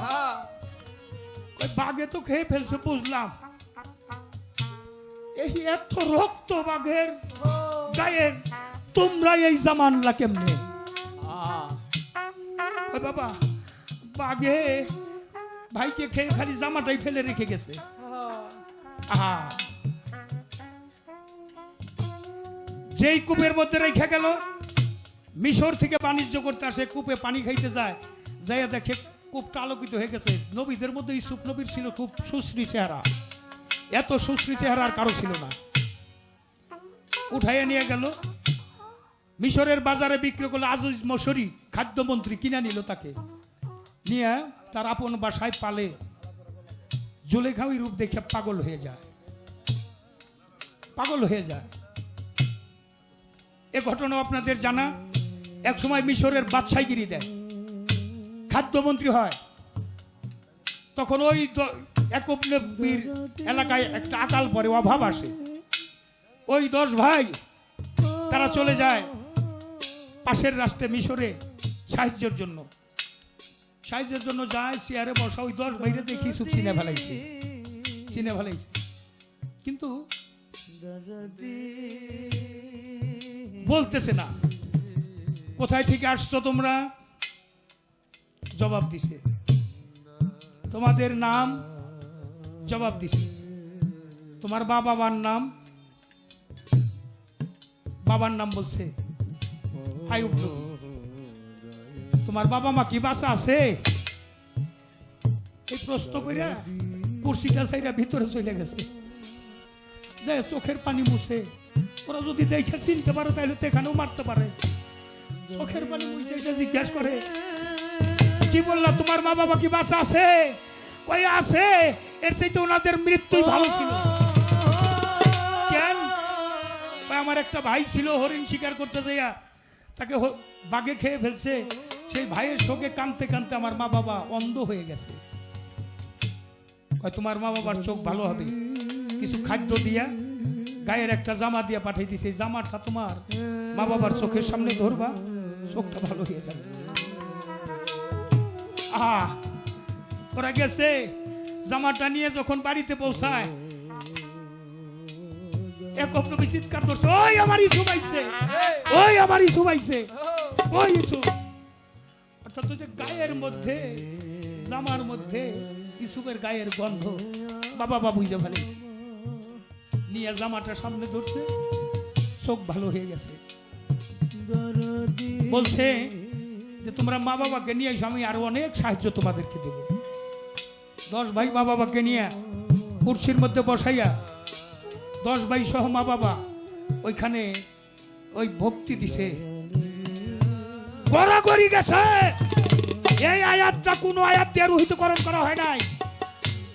ওই বাঘে তো খেয়ে ফেলছে বুঝলাম, এই এত রক্ত বাঘের গায়ের, তোমরা এই জামা আনলা কেমনে? ওই বাবা বাঘে ভাইকে খেয়ে খালি জামাটাই ফেলে রেখে গেছে। আহা, যেই কূপের মধ্যে রেখে গেল, মিশর থেকে বাণিজ্য করতে আসে, কূপে পানি খাইতে যায়, যাইয়া দেখে কূপটা আলোকিত হয়ে গেছে। নবীদের মধ্যে ইউসুফ নবীর ছিল খুব সুশ্রী চেহারা, এত সুশ্রী চেহারা আর কারো ছিল না। উঠাইয়া নিয়ে গেল, মিশরের বাজারে বিক্রি করলো। আজিজ মশরি খাদ্যমন্ত্রী কিনা নিল তাকে, নিয়ে তার আপন বাসায় পালে। জুলেখা ওই রূপ দেখে পাগল হয়ে যায়, পাগল হয়ে যায়। এ ঘটনা আপনাদের জানা। এক সময় মিশরের বাদশাহগিরি দেয়, খাদ্যমন্ত্রী হয়, তখন ওই ইয়াকুব নবীর এলাকায় একটা আকাল পড়ে, অভাব আসে। ওই 10 ভাই তারা চলে যায় পাশের রাষ্ট্রে মিশরে সাহায্যের জন্য। সাহায্যের জন্য যায়, চেয়ারে বসা। ওই 10 ভাইরে দেখি সব চিনে ফেলাইছে, চিনে ফেলাইছে, কিন্তু বলতেছে না কোথায় থেকে আসছো তোমরা। জবাব দিছে তোমাদের নাম, জবাব দিছে তোমার বাবার নাম, বাবার নাম বলছে আইয়ুব নবী। তোমার বাবা মা কি বাসা আছে? এই প্রশ্ন কইরা কুরসিটা সাইরা ভিতরে চলে গেছে, যায় চোখের পানি মুছে। ওরা যদি দেখে চিনতে পারে তাহলে তো এখানেও মারতে পারে। চোখের পানি মুছে এসে জিজ্ঞাসা করে, কি বললা তোমার মা বাবা কি বাসা আছে? কই আছে, এর চাইতে ওনাদের মৃত্যুই ভালো ছিল। কেন? আমার একটা ভাই ছিল, হরিণ শিকার করতে যাইয়া তাকে বাঘে খেয়ে ফেলছে। সেই ভাইয়ের শোকে কাঁদতে কাঁদতে আমার মা বাবা অন্ধ হয়ে গেছে। তোমার মা বাবার চোখ ভালো হবে, কিছু খাদ্য দিয়া গায়ের একটা জামা দিয়া পাঠিয়ে দিছে, জামাটা তোমার মা বাবার চোখের সামনে ধরবা, চোখটা ভালো হয়ে যাবে। আহা, ওরা গেছে, জামাটা নিয়ে যখন বাড়িতে পৌঁছায়, ইয়াকুব নবী চিৎকার করছে, ওই আমার ইউসুফ আইছে, ওই আমার ইউসুফ আইছে, ওই ইউসুফ। অর্থাৎ যে গায়ের মধ্যে, জামার মধ্যে ইউসুফের গায়ের গন্ধ বাবা বুঝে ফেলেছে। নিয়ে জামাটা সামনে ধরছে, চোখ ভালো হয়ে গেছে। বলছে যে তোমরা মা বাবাকে নিয়ে এসো, আমি আরো অনেক সাহায্য তোমাদেরকে দেব। 10 ভাই মা বাবাকে নিয়ে কুরসির মধ্যে বসাইয়া 10 ভাই সহ মা বাবা ওইখানে ওই ভক্তি দিছে, গড়াগড়ি গেছে। এই আয়াতটা কোনো আয়াত দিয়ে রোহিতকরণ করা হয় নাই।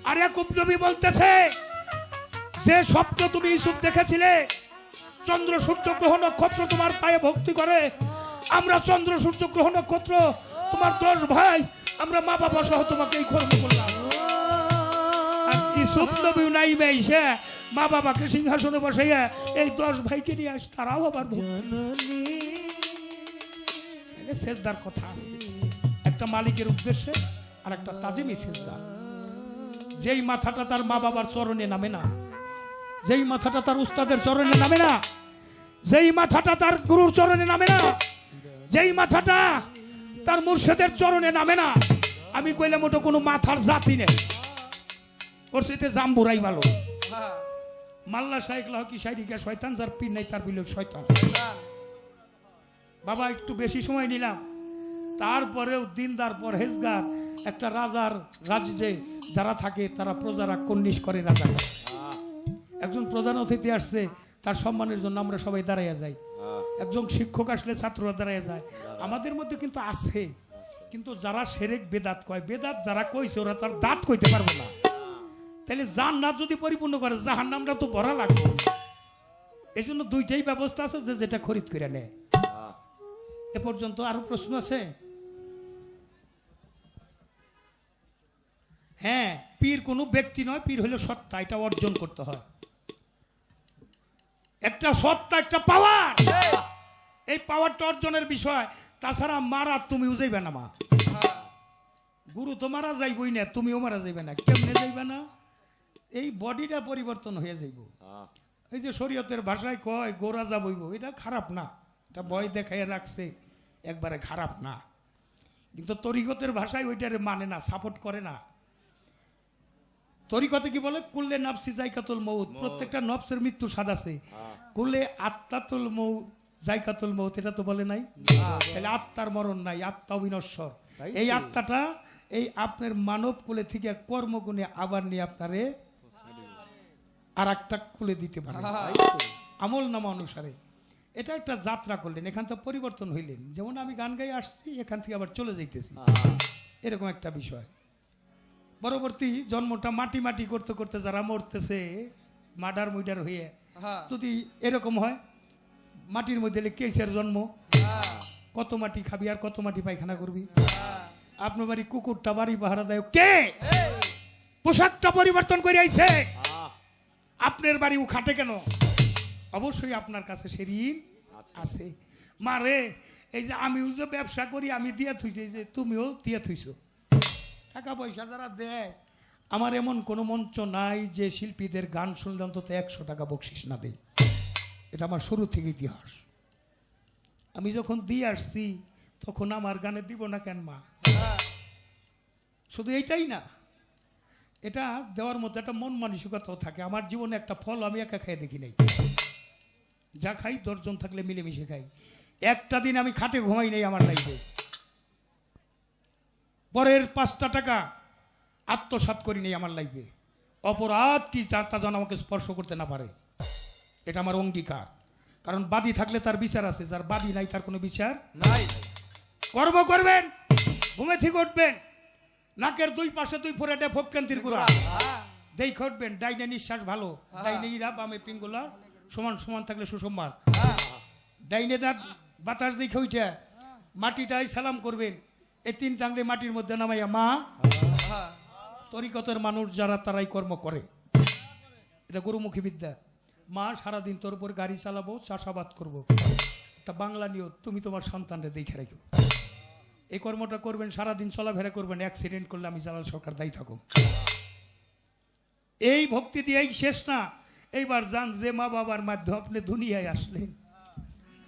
আর ইয়াকুব নবী বলতেছে, যে স্বপ্ন তুমি ইউসুফ দেখেছিলে, চন্দ্র সূর্য গ্রহ নক্ষত্র তোমার পায়ে ভক্তি করে, আমরা চন্দ্র সূর্য গ্রহ নক্ষত্র তোমার 10 ভাই, আমরা মা বাবা সহ তোমাকে এই কর্ম করলাম। আর ইউসুফ নবী নাইমে এসে মা বাবাকে সিংহাসনে বসাইয়া এই 10 ভাইকে নিয়ে আস, তারাও আবার ভক্তি সেজদার কথা আছে একটা মালিকের উদ্দেশ্যে আর একটা তাজিমি সেজদা। যেই মাথাটা তার মা বাবার চরণে নামে না, যেই মাথাটা তার উস্তাদের চরণে নামে না, যেই মাথাটা তার গুরুর চরণে নামে না, যেই মাথাটা তার মুর্শিদের চরণে নামে না, আমি কইলাম ওটা কোনো মাথার জাতি নেই, ওর সাথে জাম্বুরাই ভালো। হ্যাঁ মাল্লা শাইখ লাহকি শাইরিকা শয়তান যার পীর নাই তার বিলে শয়তান। বাবা একটু বেশি সময় নিলাম, তারপরেও দিনদার পরহেজগার একটা রাজার রাজ্যে যারা থাকে তারা প্রজারা কন্নিশ করে রাজা। একজন প্রধান অতিথি আসছে, তার সম্মানের জন্য আমরা সবাই দাঁড়াইয়া যাই। একজন শিক্ষক আসলে ছাত্ররা দাঁড়াইয়া যায়। আমাদের মধ্যে কিন্তু আছে, কিন্তু যারা সেরেক বেদাত কয়, বেদাত যারা কইছে ওরা তার দাঁত কইতে পারবো না। তাহলে জান্নাত যদি পরিপূর্ণ করে জাহান্নামটা তো ভরা লাগবে। এই জন্য দুইটাই ব্যবস্থা আছে, যে যেটা খরিদ করে নেয়। এ পর্যন্ত আরো প্রশ্ন আছে? হ্যাঁ, পীর কোনো ব্যক্তি নয়, পীর হলো সত্তা, এটা অর্জন করতে হয়। একটা সত্তা, একটা পাওয়ার, এই পাওয়ারটা অর্জনের বিষয়। তাছাড়া মারা তুমিও যাইবে না মা, গুরু তো মারা যাইবই না, তুমিও মারা যাইবে না। কেমনে যাইবে না? এই বডিটা পরিবর্তন হয়ে যাইব। এই যে শরীয়তের ভাষায় কয় গোরা যাবইব, এটা খারাপ না, এটা ভয় দেখাইয়া রাখছে, একবারে খারাপ না। কিন্তু তরিকতের ভাষায় ওইটারে মানে না, সাপোর্ট করে না। তরিকতে কি বলে? কুল্লে নাফসি জায়কাতুল মউত, প্রত্যেকটা নফসের মৃত্যু স্বাদ আছে। কুল্লে আত্মাতুল মউত জায়কাতুল মউত, এটা তো বলে নাই। তাহলে আত্মার মরণ নাই, আত্মা বিনশ্বর। এই আত্মাটা এই আপনার মানব কুলে থেকে কর্মগুণে আবার নিয়ে আপনারে আর একটা কুলে দিতে পারে আমল নামা অনুসারে। এটা একটা যাত্রা করলেন, এখান থেকে পরিবর্তন হইলেন। যেমন আমি গান গাই আসছি, এখান থেকে আবার চলে যাইতেছি, এরকম একটা বিষয়। পরবর্তী জন্মটা মাটি মাটি করতে করতে যারা মরতেছে মাডার মুইডার হয়ে, যদি এরকম হয় মাটির মধ্যে কেসের জন্ম, কত মাটি খাবি আর কত মাটি পায়খানা করবি। আপনার বাড়ি কুকুরটা বাড়ি পাহারা দেয় কে? পোশাকটা পরিবর্তন করে আইছে, আপনার বাড়ি ও খাটে কেন? অবশ্যই আপনার কাছে সে ঋণ আছে। মারে এই যে আমিও যে ব্যবসা করি, আমি দিয়া থুইছি, যে তুমিও দিয়া থুইছো। টাকা পয়সা যারা দেয়, আমার এমন কোনো মঞ্চ নাই যে শিল্পীদের গান শুনলে অন্তত 100 টাকা বকশিস না দেয়। এটা আমার শুরু থেকে ইতিহাস। আমি যখন দিয়ে আসছি তখন আমার গানে দিব না কেন মা? শুধু এইটাই না, এটা দেওয়ার মধ্যে একটা মন মানসিকতাও থাকে। আমার জীবনে একটা ফল আমি একা খাই দেখি নাই, যা খাই 10 জন থাকলে মিলেমিশে খাই। একটা দিন আমি খাটে ঘুমাই নাই আমার লাইফে। পরের 5টা টাকা আত্মসাৎ করি নেই আমার লাইফে। অপরাধ কি তা যেন আমাকে স্পর্শ করতে না পারে, এটা আমার অঙ্গীকার। কারণ বাদী থাকলে তার বিচার আছে, যার বাদী নাই তার কোনো বিচার নাই। কর্ম করবেন, ঘুমে থেকে উঠবেন, নাকের 2 পাশে 2 ফোঁড়াটে ভোগকান্তির গুড়া দেই ঘটবেন। ডাইনে নিঃশ্বাস ভালো, ডাইনে ইরা, বামে পিঙ্গুলা, সমান সমান থাকলে সুসম্মান। ডাইনে দাঁত বাতাস দেখে উঠে মাটিটাই সালাম করবেন। এই 3 টাঙ্গলে মাটির মধ্যে নামাইয়া মা। তরিকতের মানুষ যারা তারাই কর্ম করে, এটা গুরুমুখী বিদ্যা। মা সারাদিন তোর উপর গাড়ি চালাবো, চাষাবাদ করবো, একটা বাংলা নিয়ত, তুমি তোমার সন্তানরে দেখে রাখো। এই কর্মটা করবেন, সারাদিন চলাফেরা করবেন। অ্যাক্সিডেন্ট করলে আমি জালাল সরকার দায়ী থাকো। এই ভক্তি দিয়েই শেষ না। এইবার যান, যে মা বাবার মাধ্যমে আপনি দুনিয়ায় আসলেন।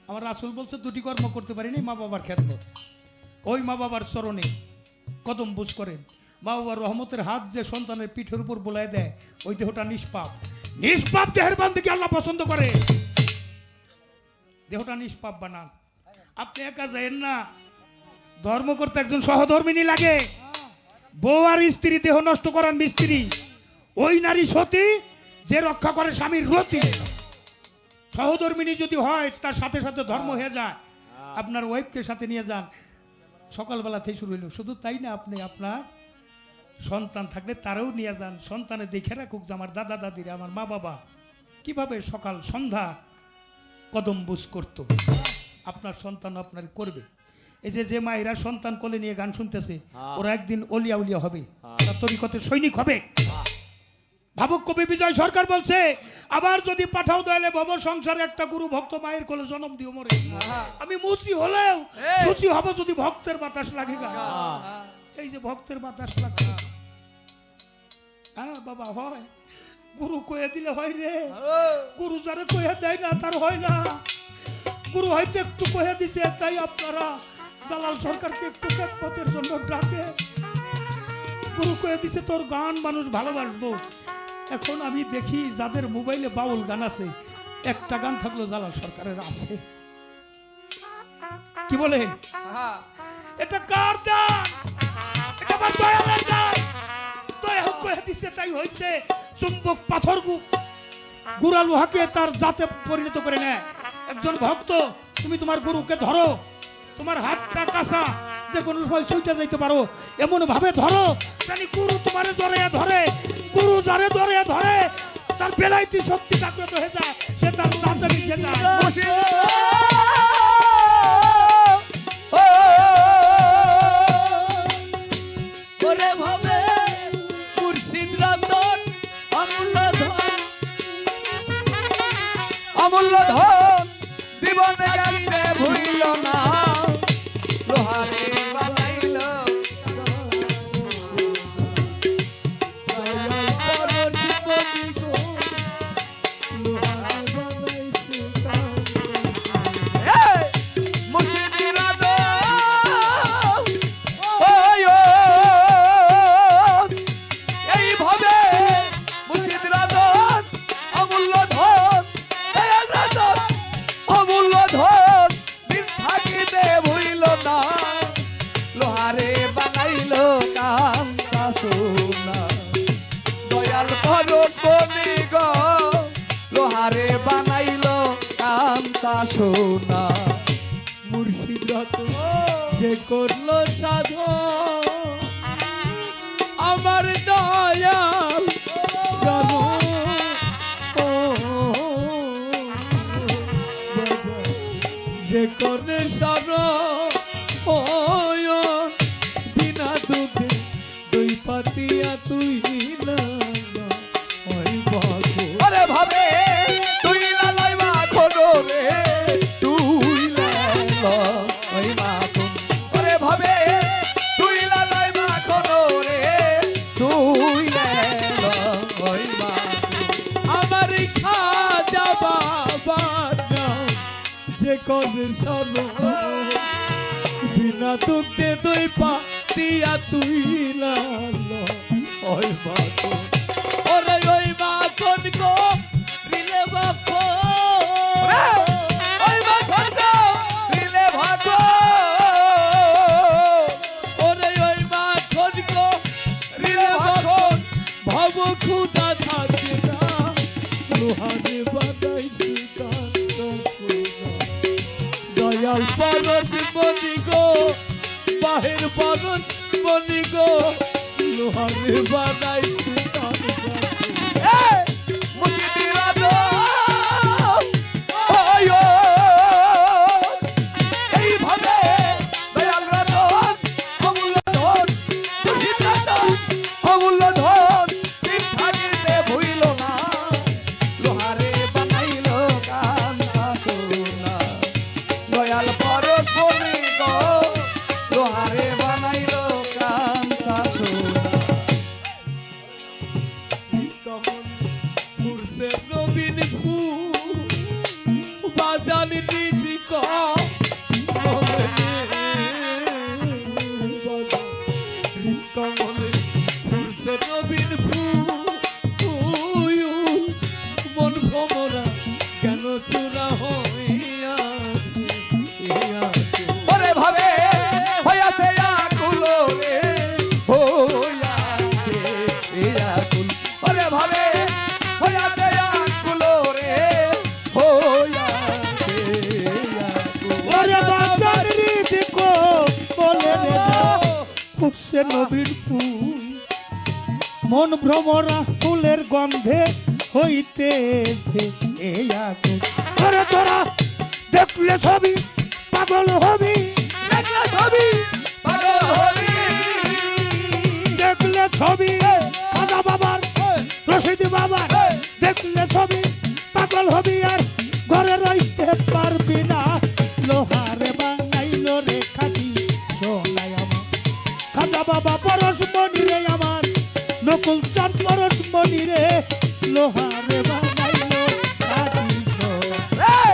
আমার রাসূল বলছে 2টি কর্ম করতে পারিনি, মা বাবার খেদমত। ওই মা বাবার চরণে কদম বুঝ করেন। মা বাবার রহমতের হাত যে সন্তানের পিঠের উপর বোলায় দেয়, ওই দেহটা নিষ্পাপ। নিষ্পাপ দেহের বান্দাকে আল্লাহ পছন্দ করে। দেহটা নিষ্পাপ বানান। আপনি একা যায়েন না, ধর্ম করতে একজন সহধর্মিনী লাগে। বউ আর স্ত্রী দেহ নষ্ট করার মিস্ত্রি। ওই নারী সতী যে রক্ষা করে স্বামীর রতি। সহধর্মিনী যদি হয়, তার সাথে সাথে ধর্ম হয়ে যায়। আপনার ওয়াইফকে সাথে নিয়ে যান, সকালবেলা থেকে শুরু হইল। শুধু তাই না, আপনি আপনার সন্তান থাকলে তারাও নিয়ে যান। সন্তানে দেখে রাখুক যে আমার দাদা দাদিরা, আমার মা বাবা কিভাবে সকাল সন্ধ্যা কদম বুঝ করত। আপনার সন্তান আপনার করবে। এই যে মায়েরা সন্তান কোলে নিয়ে গান শুনতেছে, ওরা একদিন অলিয়া উলিয়া হবে, তরিকতের সৈনিক হবে। ভাবুক কবি বিজয় সরকার বলছে, আবার যদি পাঠাও দয়ালে ভব সংসারে একটা গুরু ভক্ত মায়ের কোলে জন্ম দিও মরে। আমি মুসি হলেও খুশি হব যদি ভক্তের বাতাস লাগে গা। এই যে ভক্তের বাতাস লাগছে, হ্যাঁ বাবা হয়, গুরু কয়ে দিলে হয় রে। গুরু যারা কয়ে দেয় না তার হয় না। গুরু হয়তো একটু কয়ে দিছে, তাই আপনারা জালাল সরকারকে একটু পথের জন্য ডাকে। গুরু কয়ে দিছে তোর গান মানুষ ভালোবাসবো। এখন আমি দেখি যাদের মোবাইলে বাউল গান আছে, একটা গান থাকলো জালাল সরকারের আছে। কি বলেন? এটা কার গান? এটা আমার দয়ালের গান। দয়াল কয়ে দিছে তাই হয়েছে। চুম্বক পাথর গুড়া লোহাকে তার জাতে পরিণত করে নেয়। একজন ভক্ত, তুমি তোমার গুরুকে ধরো, তোমার হাতটা কাঁচা, যে কোনো সময় ছুটে যাইতে পারো, এমন ভাবে ধরো জানি গুরু তোমারে জড়িয়ে ধরে। গুরু যারে জড়িয়ে ধরে তার বেলাইতি শক্তি জাগ্রত হয়ে যায়, সে তার জাতে মিশে যায়। ওরে ভাবে মুর্শিদ রতন অমূল্য ধন, অমূল্য ধন জীবনে গাইতে ভুলিল না, লোহারে বানাইল সোনা। মুর্শিদ রতন যে করলো সাধন, আমার দয়াল যে করে সাধন, বিনা দুধে দুই পাতিয়া তুই না ভাবে তুই লালাই মা খোলো রে, তুই লালাই মা ওরে ভাবে তুই লালাই মা খোলো রে, তুই লালাই মা। আমার খাজা বাবার নাম যে কবে সর্ব, বিনা দুধে দুই পাতিয়া তুই লাল ওই বাতো, ওরে ওই বাতন গো দিলে বাপো, ওই বাতন গো দিলে ভাতো, ওরে ওই বাতন গো দিলে বাপো, ভব খুদা থাকে না লোহারে বাদাইছি কান্ত দয়াল পারত বনি গো, বাহির পারত বনি গো, লোহারে বাদাইছি নবীর ফুল, মন ভ্রমরা ফুলের গন্ধে হইতেছে এই আকুল। তোরা তোরা দেখলে ছবি পাগল হবি, দেখলে ছবি পাগল হবি, দেখলে ছবি খাজা বাবার রশিদ আবার দেখলে ছবি পাগল হবি আর ঘরে রইতে পারবি না লোহারে বানাইলো রে খাটি সোনাই আমার খাজা বাবা পরশমণি রে আমার নকুল চাঁদ পরশমণি রে লোহারে বানাইলো খাটি সোনাই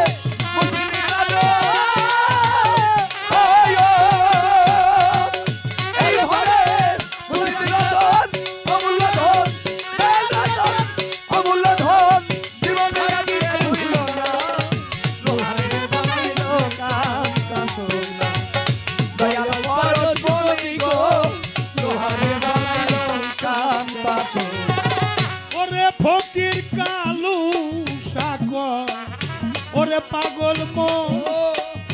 ওরে ফকির কালু সাগর ওরে পাগল মন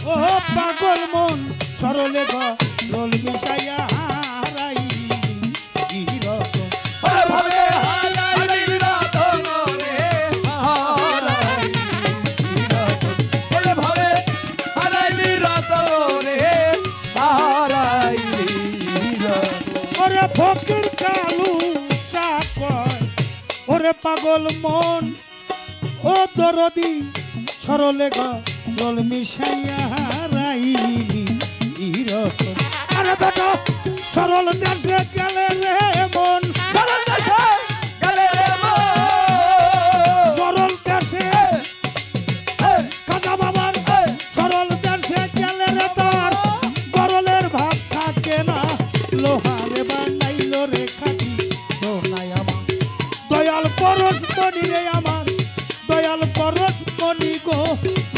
ও পাগল মন সরলে গল মিশাইয়া হারাই রকম ওরে ফকির কালু সাগর ওরে পাগল মন ও দরদি সরলে গল মিশাইয়া হারাইলি রকম আরে বেটা সরল দেশে গেলে রে মন সরল দেশে খাজা বাবার সরল দেশে গেলে রে তার গরলের ভাত থাকে না লোহারে বানাইলো রে খাটি সোনাই আমার দয়াল পরশমণি রে আমার দয়াল পরশমণি গো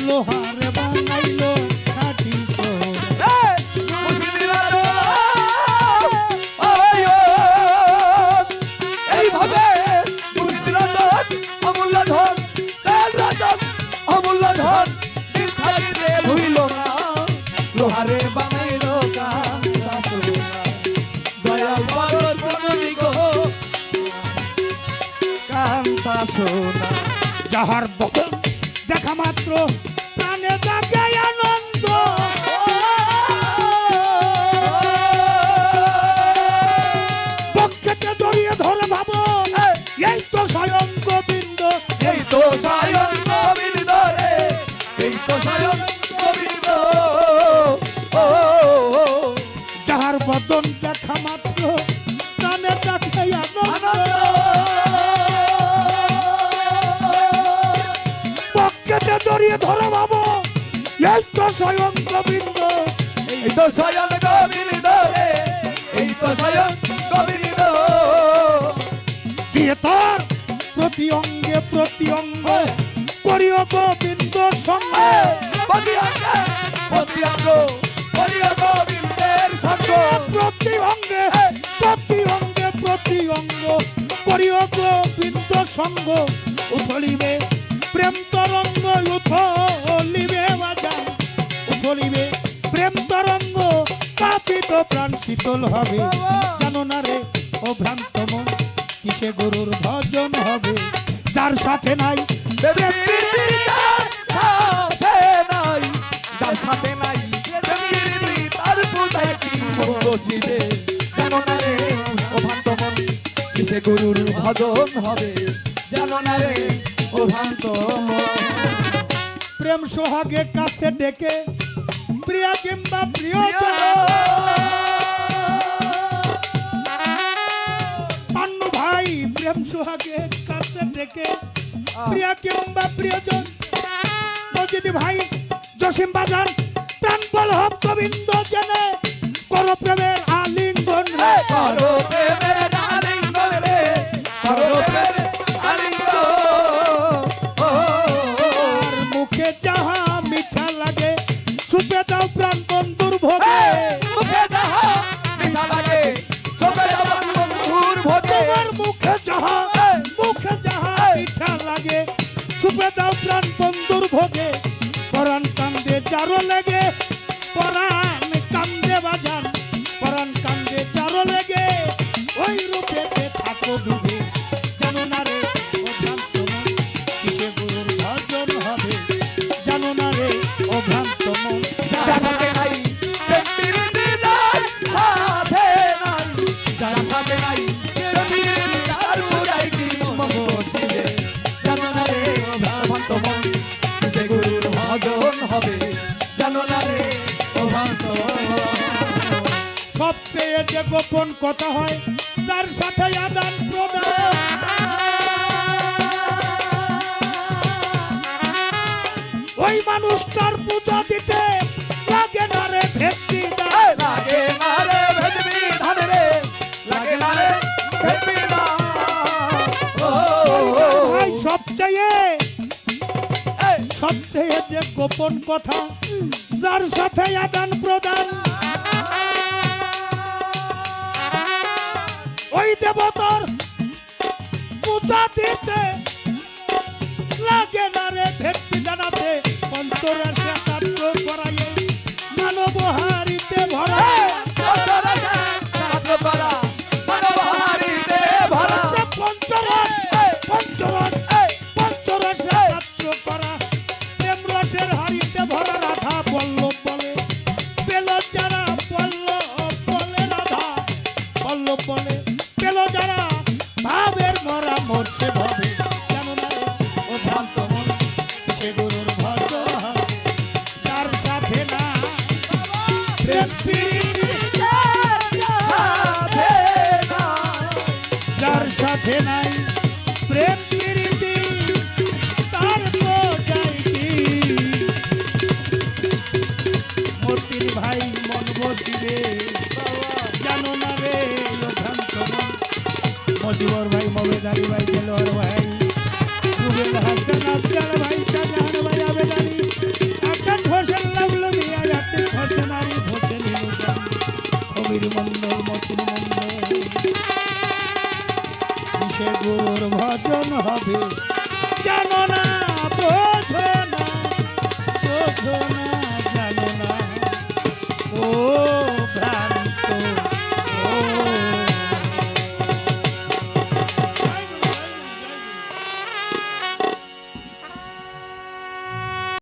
লোহারে বানাইলো খাটি সোনাই এইভাবে অমূল্য ধন অমূল্য ধন থাকিতে ভুইল না লোহারে বানাইলো কান্তা সোনা দয়াল পরশমণি গো কান্তা সোনা যাহার বদল দেখা মাত্র প্রাণে জাগে আনন্দ পক্ষেতে জড়িয়ে ধরে ভাবো এই তো স্বয়ং গোবিন্দ এই তো সায়ন গোবিন্দ রে এই তো সায়ন গোবিন্দ যাহার বদন দেখা মাত্র প্রাণে জাগে আনন্দ পক্ষেতে জড়িয়ে ধরে ভাবো এই তো স্বয়ং গোবিন্দ এই তো সায়ন গোবিন্দ রে এই তো সায়ন গোবিন্দ দিয়ে তার প্রতি অঙ্গে প্রতি অঙ্গ করিও গোবিন্দ সঙ্গে প্রতি অঙ্গ হরিয় গোবিন্দের সঙ্গ প্রতি অঙ্গে প্রতি অঙ্গ করিও গোবিন্দ সঙ্গ উথলিবে প্রেম তরঙ্গ উথলিবে বাজান উথলিবে প্রেম তরঙ্গ কাপিত প্রাণ শীতল হবে জানো না রে ও ভ্রান্ত মন কিসে গুরুর ভজন হবে যার সাথে নাই যার সাথে নাই তার পূজায় কি বসিবে জানো না রে ও ভ্রান্ত মন কিসে গুরুর ভজন হবে জানো না রে ও ভ্রান্ত মন প্রেম সোহাগে কাছে ডেকে প্রিয়া কিংবা প্রিয় পান্নু ভাই প্রেম সোহাগে কাছে ডেকে প্রিয়া কিংবা প্রিয়জন মজিদি ভাই জসিম বাজান প্রাণ বলহব গোবিন্দ জেনে করো প্রেমের আলিঙ্গন রে করো প্রেমের আলিঙ্গন রে করো প্রেমের আলিঙ্গন আর মুখে যাহা মিঠা লাগে সুপে দাও প্রাণ বন্ধুর ভোগে মুখে যাহা মিঠা লাগে চোখে যাওয়া বন্ধুর ভোগে তোমার মুখে যাহা মিঠা লাগে সুপে দাও প্রাণ বন্ধুর ভোগে পরাণ কান্দে চারো লেগে পরাণ কান্দে বাজান পরাণ কান্দে চারো লেগে ওই রূপেতে থাকো ডুবে জানো না রে ও ভ্রান্ত মন কিসে গুরুর ভজন হবে জানো না রে ও ভ্রান্ত মন যার সাথে নাই প্রেমের দিদার সাথে নাই যার সাথে নাই প্রেমের দিদার পুরাই কি মন বসিবে সবচেয়ে যে গোপন কথা হয় যার সাথে আদান প্রদান, ওই মানুষটার পূজা দিতে লাগে না রে ভক্তি দান। এই লাগে না রে ভেদবি ধান রে, লাগে না রে ভেদবি ধান। ও, ভাই সবচেয়ে এই, সবচেয়ে যে গোপন কথা যার সাথে আদান প্রদান, ওই দেবতার পূজা দিতে লাগে না রে ভক্তি জানাতে, পঞ্চরাশে তাত্র করাই মানব হারিতে ভরা। পঞ্চরসে তাত্র করা, মানবহারিতে ভরা। সে পঞ্চরস এই, পঞ্চরস এই, পঞ্চরসে তাত্র করা, প্রেম রসের হারিতে ভরা রাধা পল্লব বলে, পেল যারা পল্লব বলে রাধা পল্লব বলে, পেল যারা ভাবের মরা মরছে ভাবে, জানো না রে ও ভ্রান্ত মন সে গুরুর ভক্ত হবে, যার সাথে না প্রেম প্রীতি, সাথে না। যার সাথে নাই প্রেম প্রীতি, তার তো যাইতি মূর্তির ভাই মন বসিবে, জানো না রে ও ভ্রান্ত মন। মজিবর ভাই মবেদারি ভাই দেলোয়ার ভাই রুবেল হাসান আফজাল ভাই শাহজাহান ভাই আবেদারি আকাশ হোসেন লাভলু মিয়া আতিক হোসেন আরিফ হোসেন ইনুজান কবির মন্ডল মতিন মন্ডল, সে গুরুর ভজন হবে, জানো না বোঝো না বোঝো না, জানো না ও